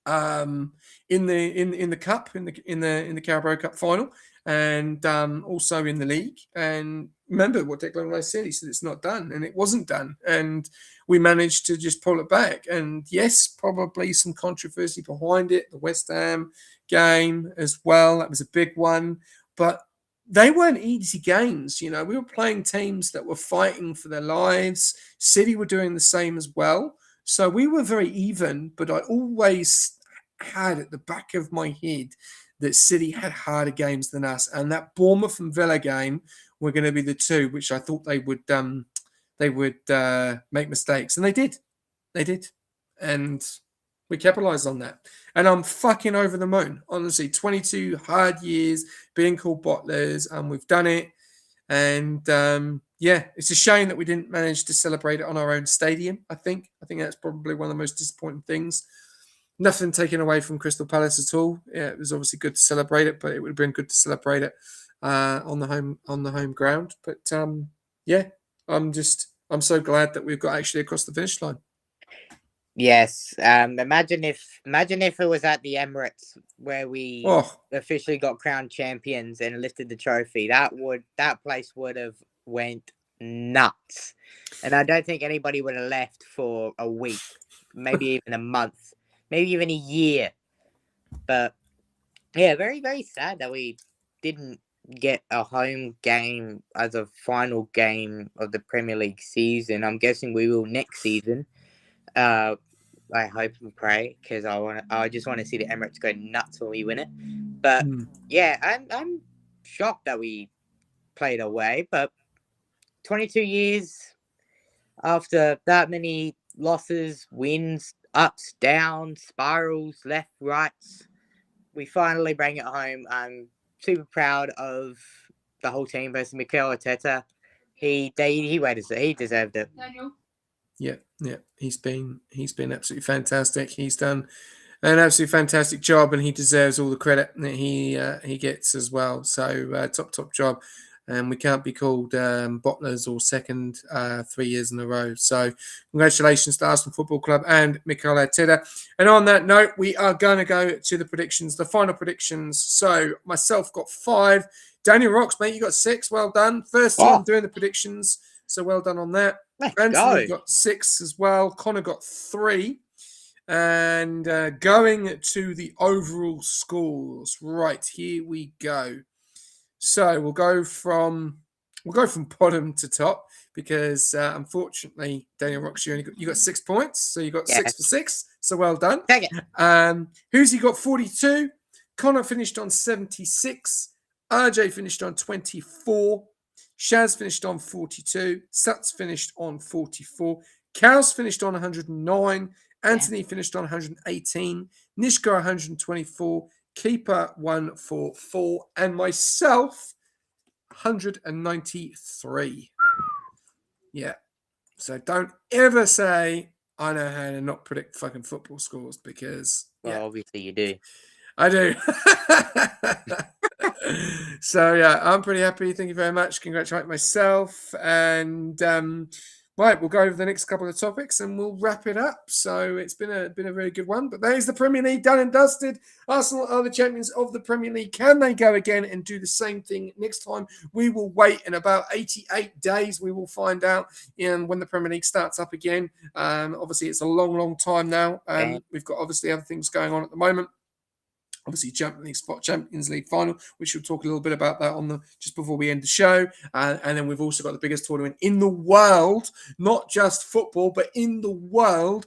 In the cup, in the Carabao Cup final, and also in the league. And remember what Declan Rice said. He said it's not done, and it wasn't done. And we managed to just pull it back. And yes, probably some controversy behind it. The West Ham game as well. That was a big one. But they weren't easy games. You know, we were playing teams that were fighting for their lives. City were doing the same as well. So we were very even, but I always had at the back of my head that City had harder games than us. And that Bournemouth and Villa game were going to be the two, which I thought they would make mistakes, and they did. They did, and we capitalized on that. And I'm fucking over the moon, honestly. 22 hard years being called bottlers, and we've done it. And yeah, it's a shame that we didn't manage to celebrate it on our own stadium. I think that's probably one of the most disappointing things. Nothing taken away from Crystal Palace at all. Yeah, it was obviously good to celebrate it, but it would have been good to celebrate it on the home ground. But yeah, I'm so glad that we've got actually across the finish line. Yes. Imagine if it was at the Emirates where we officially got crowned champions and lifted the trophy. That place would have went nuts. And I don't think anybody would have left for a week, maybe even a month, maybe even a year. But yeah, very, very sad that we didn't get a home game as a final game of the Premier League season. I'm guessing we will next season. I hope and pray, because I just want to see the Emirates go nuts when we win it. But yeah, I'm shocked that we played away. But 22 years after that many losses, wins, ups, downs, spirals, left, rights, we finally bring it home. I'm super proud of the whole team versus Mikel Arteta. He deserved it. Yeah. He's been absolutely fantastic. He's done an absolutely fantastic job, and he deserves all the credit that he gets as well. So top job, and we can't be called bottlers or second 3 years in a row. So congratulations to Arsenal Football Club and Mikel Arteta. And on that note, we are going to go to the predictions, the final predictions. So myself got 5. Daniel Rocks, mate, you got 6. Well done. First time doing the predictions, so well done on that. Anthony got 6 as well. Connor got 3. And going to the overall scores. Right, here we go. So we'll go from bottom to top, because unfortunately, Daniel Rocks, you got 6 points. So you got 6 for 6. So well done. Who's got 42? Connor finished on 76. RJ finished on 24. Shaz finished on 42. Suts finished on 44. Cows finished on 109. Anthony finished on 118. Nishka 124. Keeper 144. And myself 193. Yeah. So don't ever say I know how to not predict fucking football scores, because obviously you do. I do. So yeah, I'm pretty happy. Thank you very much. Congratulate myself. And right, we'll go over the next couple of topics and we'll wrap it up. So it's been a very good one. But there's the Premier League done and dusted. Arsenal are the champions of the Premier League. Can they go again and do the same thing next time? We will wait. In about 88 days, we will find out when the Premier League starts up again. Obviously, it's a long time now. We've got obviously other things going on at the moment. Obviously, Champions League final, which we'll talk a little bit about that just before we end the show. And then we've also got the biggest tournament in the world, not just football, but in the World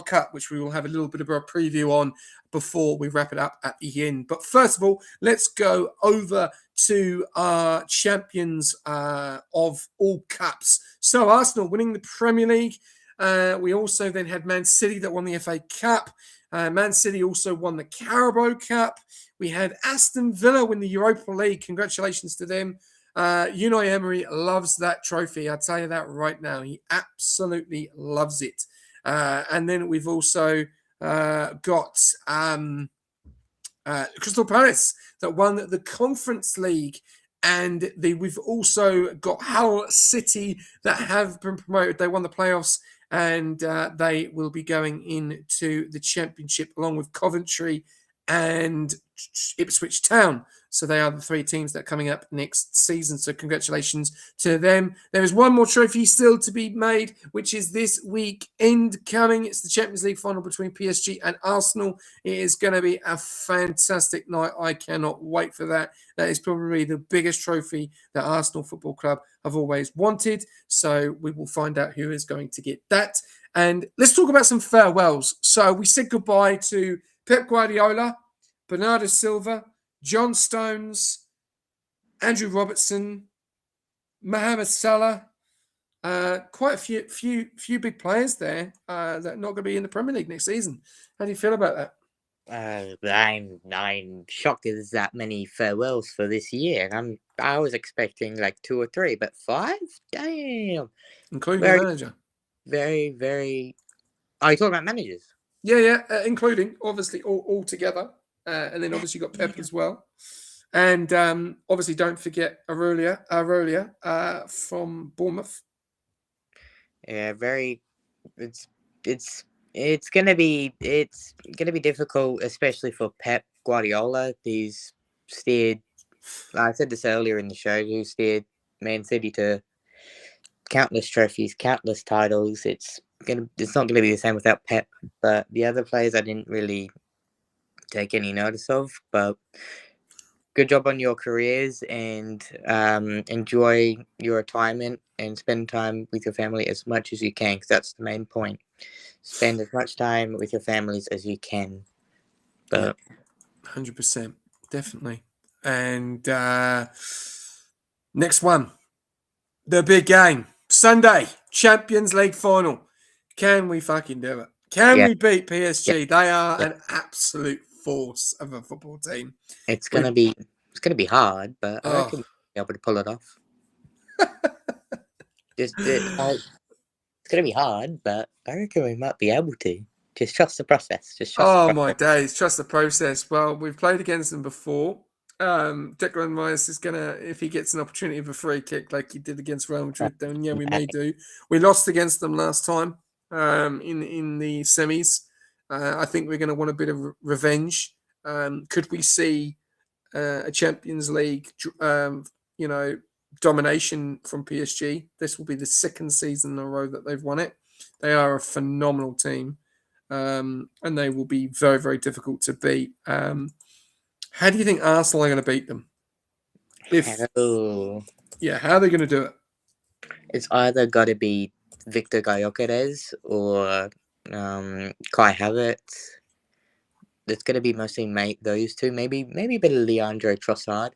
Cup, which we will have a little bit of a preview on before we wrap it up at the end. But first of all, let's go over to our champions of all cups. So Arsenal winning the Premier League. We also then had Man City that won the FA Cup. Man City also won the Carabao Cup. We had Aston Villa win the Europa League. Congratulations to them. Unai Emery loves that trophy. I'll tell you that right now. He absolutely loves it. And then we've also got Crystal Palace that won the Conference League. And we've also got Hull City that have been promoted. They won the playoffs. And they will be going into the Championship along with Coventry and Ipswich Town. So they are the 3 teams that are coming up next season. So congratulations to them. There is one more trophy still to be made, which is this weekend coming. It's the Champions League final between PSG and Arsenal. It is going to be a fantastic night. I cannot wait for that. That is probably the biggest trophy that Arsenal Football Club have always wanted. So we will find out who is going to get that. And let's talk about some farewells. So we said goodbye to Pep Guardiola, Bernardo Silva, John Stones, Andrew Robertson, Mohamed Salah. Quite a few big players there that are not going to be in the Premier League next season. How do you feel about that? I'm shocked there's that many farewells for this year. I was expecting like 2 or 3, but 5? Damn. Including Very, the manager. very, very. Oh, you talking about managers? Yeah, including obviously all together, and then obviously you got Pep as well, and obviously don't forget Aurelia from Bournemouth. Yeah, very. It's it's it's gonna be difficult, especially for Pep Guardiola. He's steered. I said this earlier in the show. He steered Man City to countless trophies, countless titles. It's not gonna be the same without Pep. But the other players, I didn't really take any notice of. But good job on your careers, and enjoy your retirement and spend time with your family as much as you can, because that's the main point. Spend as much time with your families as you can. But 100%, definitely. And next one, the big game, Sunday, Champions League final. Can we fucking do it? Can we beat PSG? They are an absolute force of a football team. It's gonna be hard, but I reckon Oh, we'll be able to pull it off. It's gonna be hard, but I reckon we might be able to. Just trust the process. Just trust the oh process. my days, trust the process. Well, we've played against them before. Declan Rice is gonna, if he gets an opportunity of a free kick like he did against Real Madrid, then yeah, we may do. We lost against them last time in the semis. I think we're going to want a bit of revenge. Could we see a Champions League, domination from PSG? This will be the second season in a row that they've won it. They are a phenomenal team, and they will be very, very difficult to beat. How do you think Arsenal are going to beat them? How are they going to do it? It's either got to be Victor Gyökeres or Kai Havertz. It's going to be mostly those two. Maybe a bit of Leandro Trossard.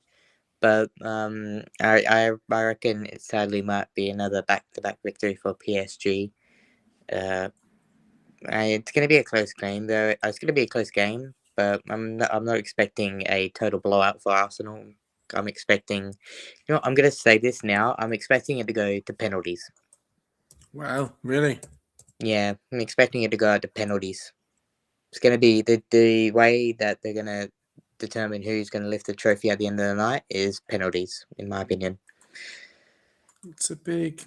But I reckon it sadly might be another back-to-back victory for PSG. It's going to be a close game, though. It's going to be a close game, but I'm not expecting a total blowout for Arsenal. I'm expecting, I'm going to say this now. I'm expecting it to go to penalties. Wow, really? Yeah, I'm expecting it to go out to penalties. It's going to be the way that they're going to determine who's going to lift the trophy at the end of the night is penalties, in my opinion. It's a big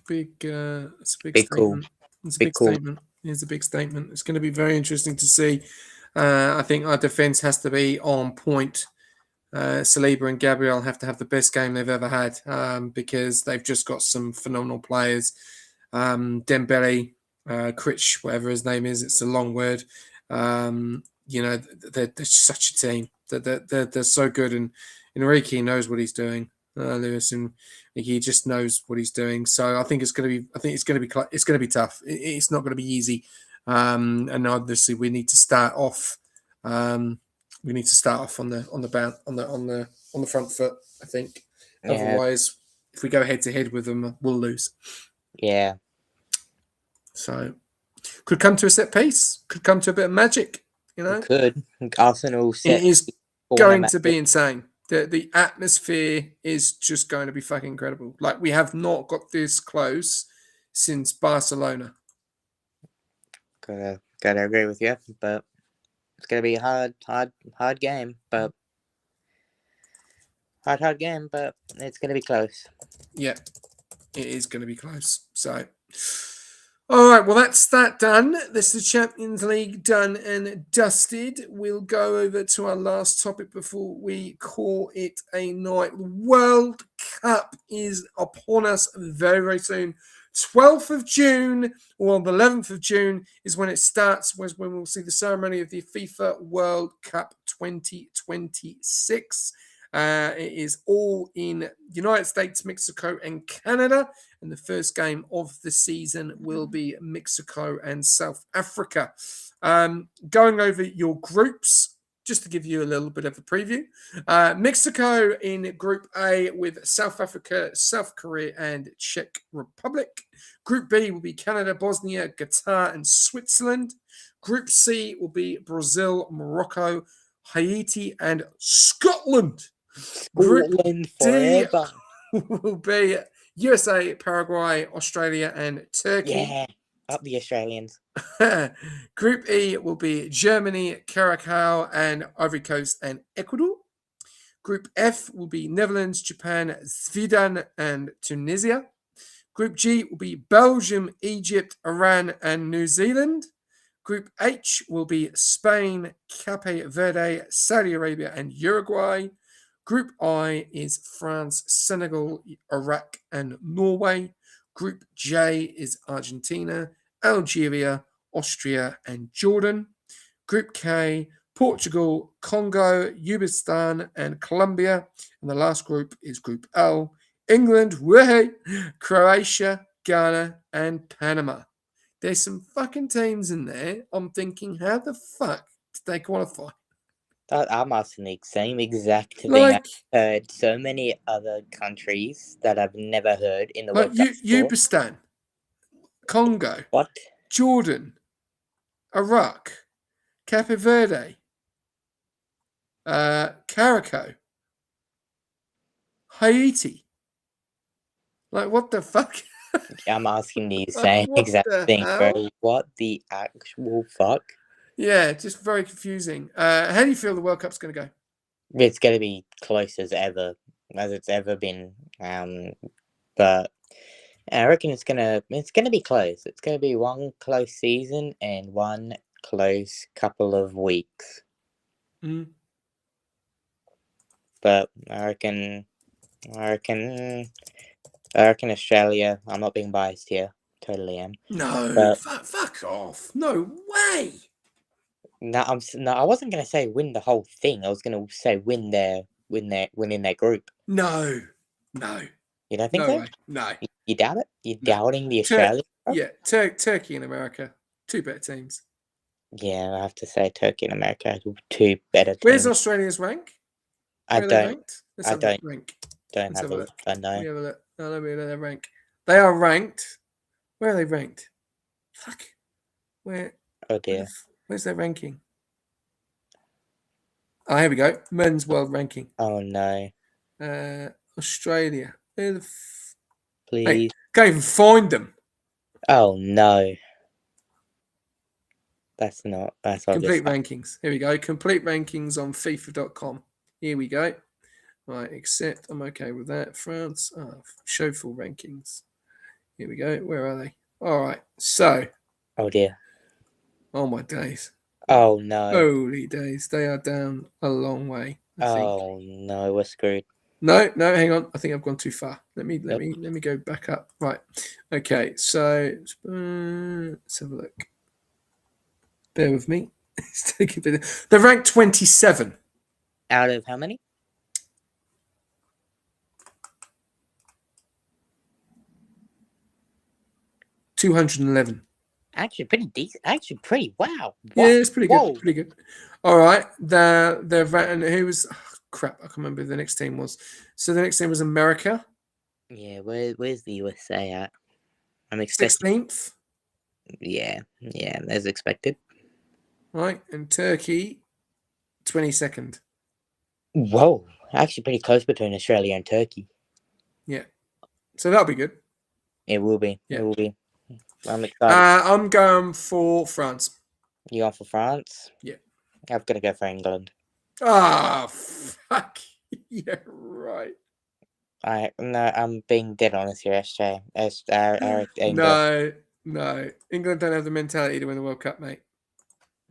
statement. Cool. It's a big statement. It's a big statement. It's going to be very interesting to see. I think our defense has to be on point. Saliba and Gabriel have to have the best game they've ever had because they've just got some phenomenal players. Dembele, Critch, whatever his name is, it's a long word. They're such a team. They're so good, and Enrique knows what he's doing. Lewis and he just knows what he's doing. So I think it's going to be tough. It's not going to be easy. And obviously we need to start off. We need to start off on the front foot. I think. Yeah. Otherwise, if we go head to head with them, we'll lose. Yeah. So could come to a set piece. Could come to a bit of magic. It could. Arsenal set. It is going to be insane. The atmosphere is just going to be fucking incredible. Like, we have not got this close since Barcelona. Gotta agree with you, but it's gonna be a hard game, but hard game, but it's gonna be close. Yeah, it is going to be close. So, all right, well, that's that done. This is the Champions League done and dusted. We'll go over to our last topic before we call it a night. World Cup is upon us very, very soon. 12th of June, or the 11th of June, is when it starts, when we'll see the ceremony of the FIFA World Cup 2026. It is all in United States, Mexico, and Canada. And the first game of the season will be Mexico and South Africa. Going over your groups, just to give you a little bit of a preview. Mexico in Group A with South Africa, South Korea, and Czech Republic. Group B will be Canada, Bosnia, Qatar, and Switzerland. Group C will be Brazil, Morocco, Haiti, and Scotland. Group Scotland D forever. will be USA, Paraguay, Australia, and Turkey. Yeah, up the Australians. Group E will be Germany, Curacao, and Ivory Coast, and Ecuador. Group F will be Netherlands, Japan, Sweden, and Tunisia. Group G will be Belgium, Egypt, Iran, and New Zealand. Group H will be Spain, Cape Verde, Saudi Arabia, and Uruguay. Group I is France, Senegal, Iraq, and Norway. Group J is Argentina, Algeria, Austria, and Jordan. Group K, Portugal, Congo, Uzbekistan, and Colombia. And the last group is Group L, England, Croatia, Ghana, and Panama. There's some fucking teams in there. I'm thinking, how the fuck did they qualify? I'm asking the same exact thing. Like, I've heard so many other countries that I've never heard in the like World Cup before. Uzbekistan, Congo, What? Jordan, Iraq, Cape Verde, Curacao, Haiti. Like, what the fuck? I'm asking the Like, same what exact the thing, hell? bro. What the actual fuck? Yeah, just very confusing. How do you feel the World Cup's going to go? It's going to be close as it's ever been. But I reckon it's gonna be close. It's gonna be one close season and one close couple of weeks. Mm. But I reckon Australia. I'm not being biased here. Totally am. No, But- fuck off. No way. No, I wasn't gonna say win the whole thing. I was gonna say win in their group. No. You don't think No so? way. No. You doubt it? You're No. doubting the Australian? Yeah, Turkey and America. Two better teams. Yeah, I have to say Turkey and America are two better teams. Where's Australia's rank? I Where are they don't ranked? Let's I have a don't- rank. don't Let's have have a a look. look. I know. Let me have a look. No, let me know their rank. They are ranked. Where are they ranked? Fuck. Oh dear. Where's their ranking? Oh, here we go. Men's world ranking. Oh no. Australia. Where the Please. can't even find them. Oh no. That's not Complete just rankings. Here we go. Complete rankings on FIFA.com. Here we go. Right, accept. I'm okay with that. France. Oh, show full rankings. Here we go. Where are they? All right. So, Oh dear. oh my days. Oh no. Holy days. They are down a long way. I think. Oh no, we're screwed. No, hang on. I think I've gone too far. Let me go back up. Right. Okay. So let's have a look. Bear with me. It's taking a bit. They're ranked 27. Out of how many? $211. Actually, pretty decent. Actually, pretty. Wow. Yeah, it's pretty Whoa. good. Pretty good. All right. They're and who was crap? I can't remember who the next team was. So the next team was America. Yeah, where's the USA at? I'm expecting. 16th. Yeah, as expected. Right. And Turkey, 22nd. Whoa, actually pretty close between Australia and Turkey. Yeah. So that'll be good. It will be. Yeah. It will be. I'm excited. I'm going for France. You going for France? Yeah. I'm gonna go for England. Ah, fuck. Yeah, right. I'm being dead honest here, SJ. England. No. England don't have the mentality to win the World Cup, mate.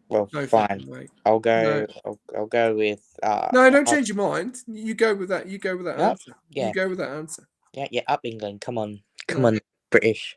Well, No fine. fucking way. I'll go. No. I'll go with. No, don't change your mind. You go with that. You go with that Yep, answer. yeah. You go with that answer. Yeah. Up England. Come on, No. British.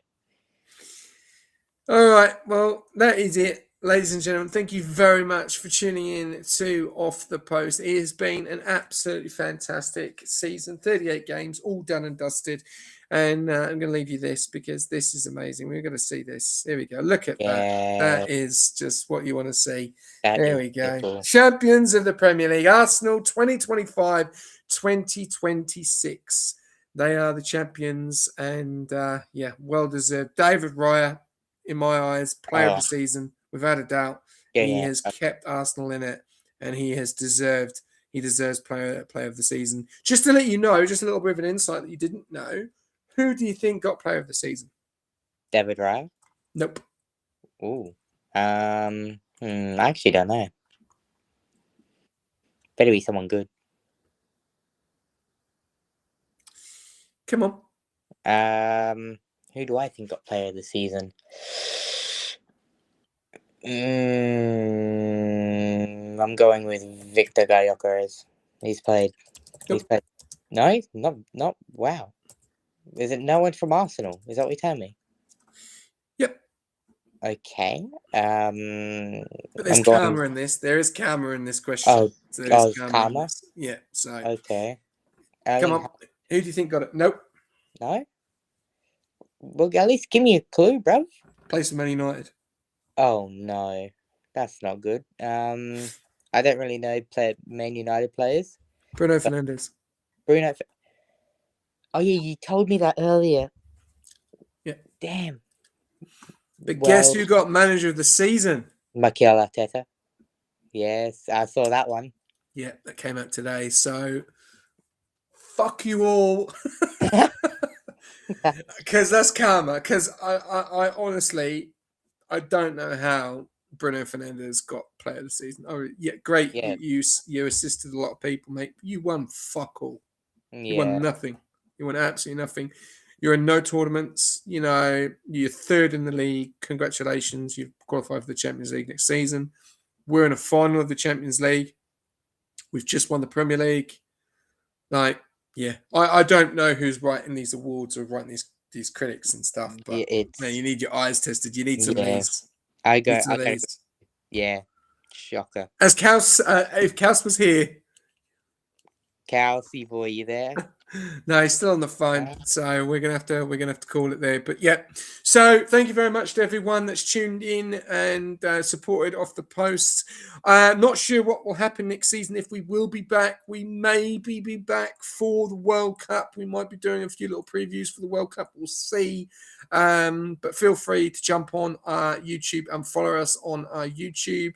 All right. Well, that is it Ladies and gentlemen, thank you very much for tuning in to Off the Post. It has been an absolutely fantastic season. 38 games, all done and dusted. And I'm going to leave you this because this is amazing. We're going to see this. Here we go. Look at that. Yeah, That is just what you want to see. that There is we go. beautiful. Champions of the Premier League, Arsenal 2025-2026. They are the champions. And yeah, well deserved. David Raya, in my eyes, player of the season. Without a doubt, he has kept Arsenal in it, and he deserves player of the season. Just to let you know, just a little bit of an insight that you didn't know. Who do you think got player of the season? David Raya? Nope. Ooh. I actually don't know. Better be someone good. Come on. Who do I think got player of the season? I'm going with Victor Gyökeres. He's played. Nope. He's played. No, he's not. Wow. Is it no one from Arsenal? Is that what you're telling me? Yep. Okay. But there's karma in this. There is karma in this question. Oh, so there's karma? Yeah. So Okay. come on. Who do you think got it? Nope. No? Well, at least give me a clue, bro. Plays for Man United. Oh, no. That's not good. I don't really know Man United players. Bruno Fernandes. Bruno. Oh, yeah, you told me that earlier. Yeah. Damn. But guess who got manager of the season? Mikel Arteta. Yes, I saw that one. Yeah, that came out today. So, fuck you all. Because that's karma. Because I honestly, I don't know how Bruno Fernandes got player of the season. Oh, yeah, great. Yeah. You assisted a lot of people, mate. You won fuck all. Yeah. You won nothing. You won absolutely nothing. You're in no tournaments. You know, you're third in the league. Congratulations. You've qualified for the Champions League next season. We're in a final of the Champions League. We've just won the Premier League. Like, yeah. I don't know who's writing these awards or writing these critics and stuff, but man, you need your eyes tested. You need some of these. I go. Yeah. Shocker. As Kaus, if Kaus was here. Kelsey boy, you there? No, he's still on the phone, so we're gonna have to call it there. But yeah, so thank you very much to everyone that's tuned in and supported Off the Post. Not sure what will happen next season. If we will be back, we maybe be back for the World Cup. We might be doing a few little previews for the World Cup. We'll see. But feel free to jump on our YouTube and follow us on our YouTube.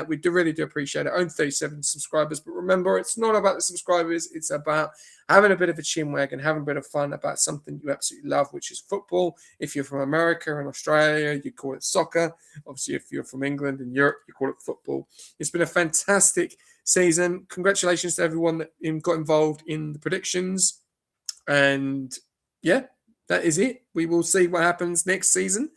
We really do appreciate it. Only 37 subscribers, but remember, it's not about the subscribers. It's about having a bit of a chinwag and having a bit of fun about something you absolutely love, which is football. If you're from America and Australia, you call it soccer. Obviously, if you're from England and Europe, you call it football. It's been a fantastic season. Congratulations to everyone that got involved in the predictions. And yeah, that is it. We will see what happens next season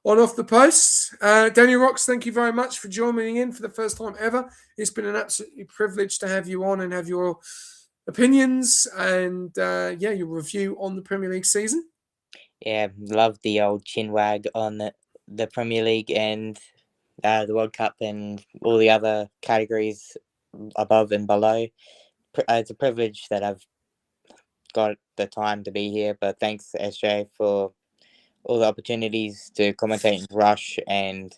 on Off the Post. Daniel Rocks, thank you very much for joining in for the first time ever. It's been an absolute privilege to have you on and have your opinions and your review on the Premier League season. Yeah, love the old chinwag on the Premier League and the World Cup and all the other categories above and below. It's a privilege that I've got the time to be here, but thanks SJ for all the opportunities to commentate in Rush and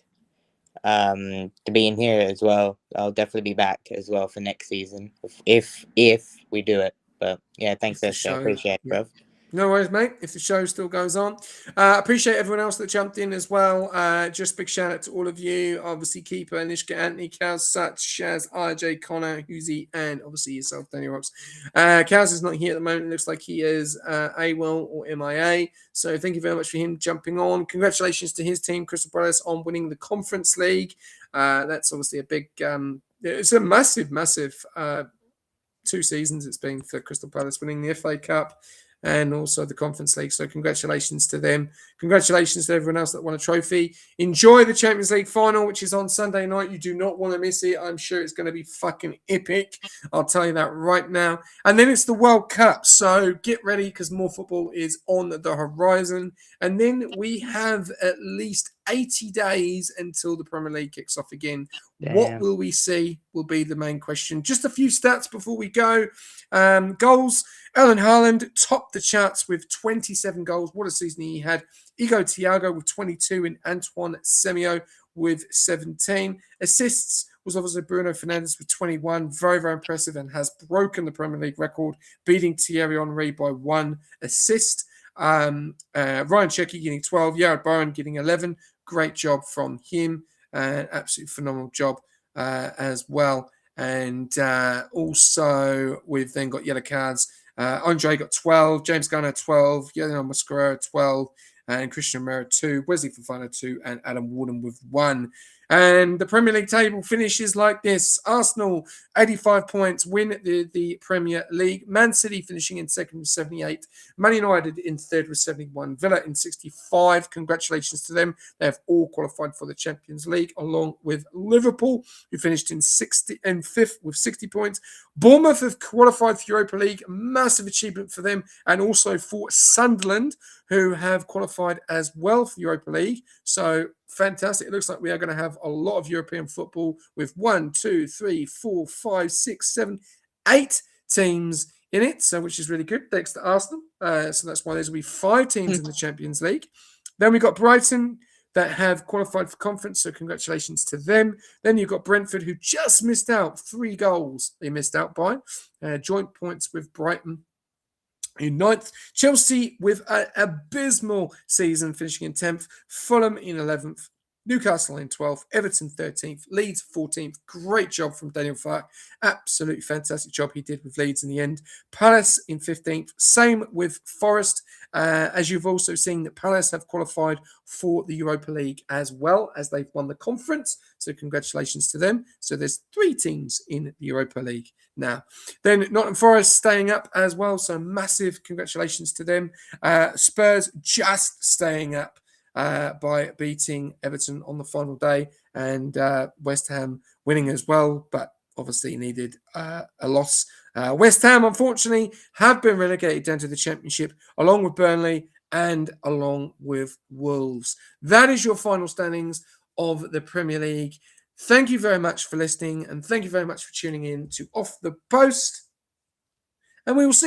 to be in here as well. I'll definitely be back as well for next season if we do it. But yeah, thanks SJ. Appreciate it, bro. No worries, mate. If the show still goes on, appreciate everyone else that jumped in as well. Just big shout out to all of you. Obviously, Keeper, Nishka, Anthony, Cows, Sat, Shaz, RJ, Connor, Huzi, and obviously yourself, Daniel Rocks. Cows is not here at the moment. It looks like he is AWOL or MIA. So thank you very much for him jumping on. Congratulations to his team, Crystal Palace, on winning the Conference League. That's obviously a big, it's a massive 2 seasons it's been for Crystal Palace, winning the FA Cup and also the Conference League. So congratulations to them. Congratulations to everyone else that won a trophy. Enjoy the Champions League final, which is on Sunday night. You do not want to miss it. I'm sure it's going to be fucking epic. I'll tell you that right now. And then it's the World Cup. So get ready because more football is on the horizon. And then we have at least 80 days until the Premier League kicks off again. Damn. What will we see will be the main question. Just a few stats before we go. Goals. Erling Haaland topped the charts with 27 goals. What a season he had. Igo Thiago with 22 and Antoine Semenyo with 17. Assists was obviously Bruno Fernandes with 21. Very, very impressive and has broken the Premier League record, beating Thierry Henry by 1 assist. Ryan Cherky getting 12. Yared Bowen getting 11. Great job from him. Absolutely phenomenal job as well. And also, we've then got yellow cards. Andre got 12. James Garner 12. Yellow Mascarero 12. And Christian Romero 2. Wesley Fofana 2. And Adam Warden with 1. And the Premier League table finishes like this. Arsenal, 85 points, win the Premier League. Man City finishing in second with 78. Man United in third with 71. Villa in 65. Congratulations to them. They have all qualified for the Champions League, along with Liverpool, who finished in 5th with 60 points. Bournemouth have qualified for Europa League. Massive achievement for them. And also for Sunderland, who have qualified as well for Europa League. So fantastic. It looks like we are going to have a lot of European football with 1, 2, 3, 4, 5, 6, 7, 8 teams in it, so which is really good. Thanks to Arsenal. So that's why there's will be 5 teams in the Champions League. Then we've got Brighton that have qualified for conference, so congratulations to them. Then you've got Brentford, who just missed out 3 goals they missed out by. Joint points with Brighton in 9th. Chelsea with an abysmal season, finishing in 10th. Fulham in 11th. Newcastle in 12th. Everton 13th. Leeds 14th. Great job from Daniel Farke. Absolutely fantastic job he did with Leeds in the end. Palace in 15th. Same with Forest. As you've also seen, that Palace have qualified for the Europa League as well, as they've won the conference. So congratulations to them. So there's 3 teams in the Europa League now. Then Nottingham Forest staying up as well. So massive congratulations to them. Spurs just staying up by beating Everton on the final day, and West Ham winning as well, but obviously needed a loss. West Ham, unfortunately, have been relegated down to the Championship, along with Burnley and along with Wolves. That is your final standings of the Premier League. Thank you very much for listening, and thank you very much for tuning in to Off the Post, and we will see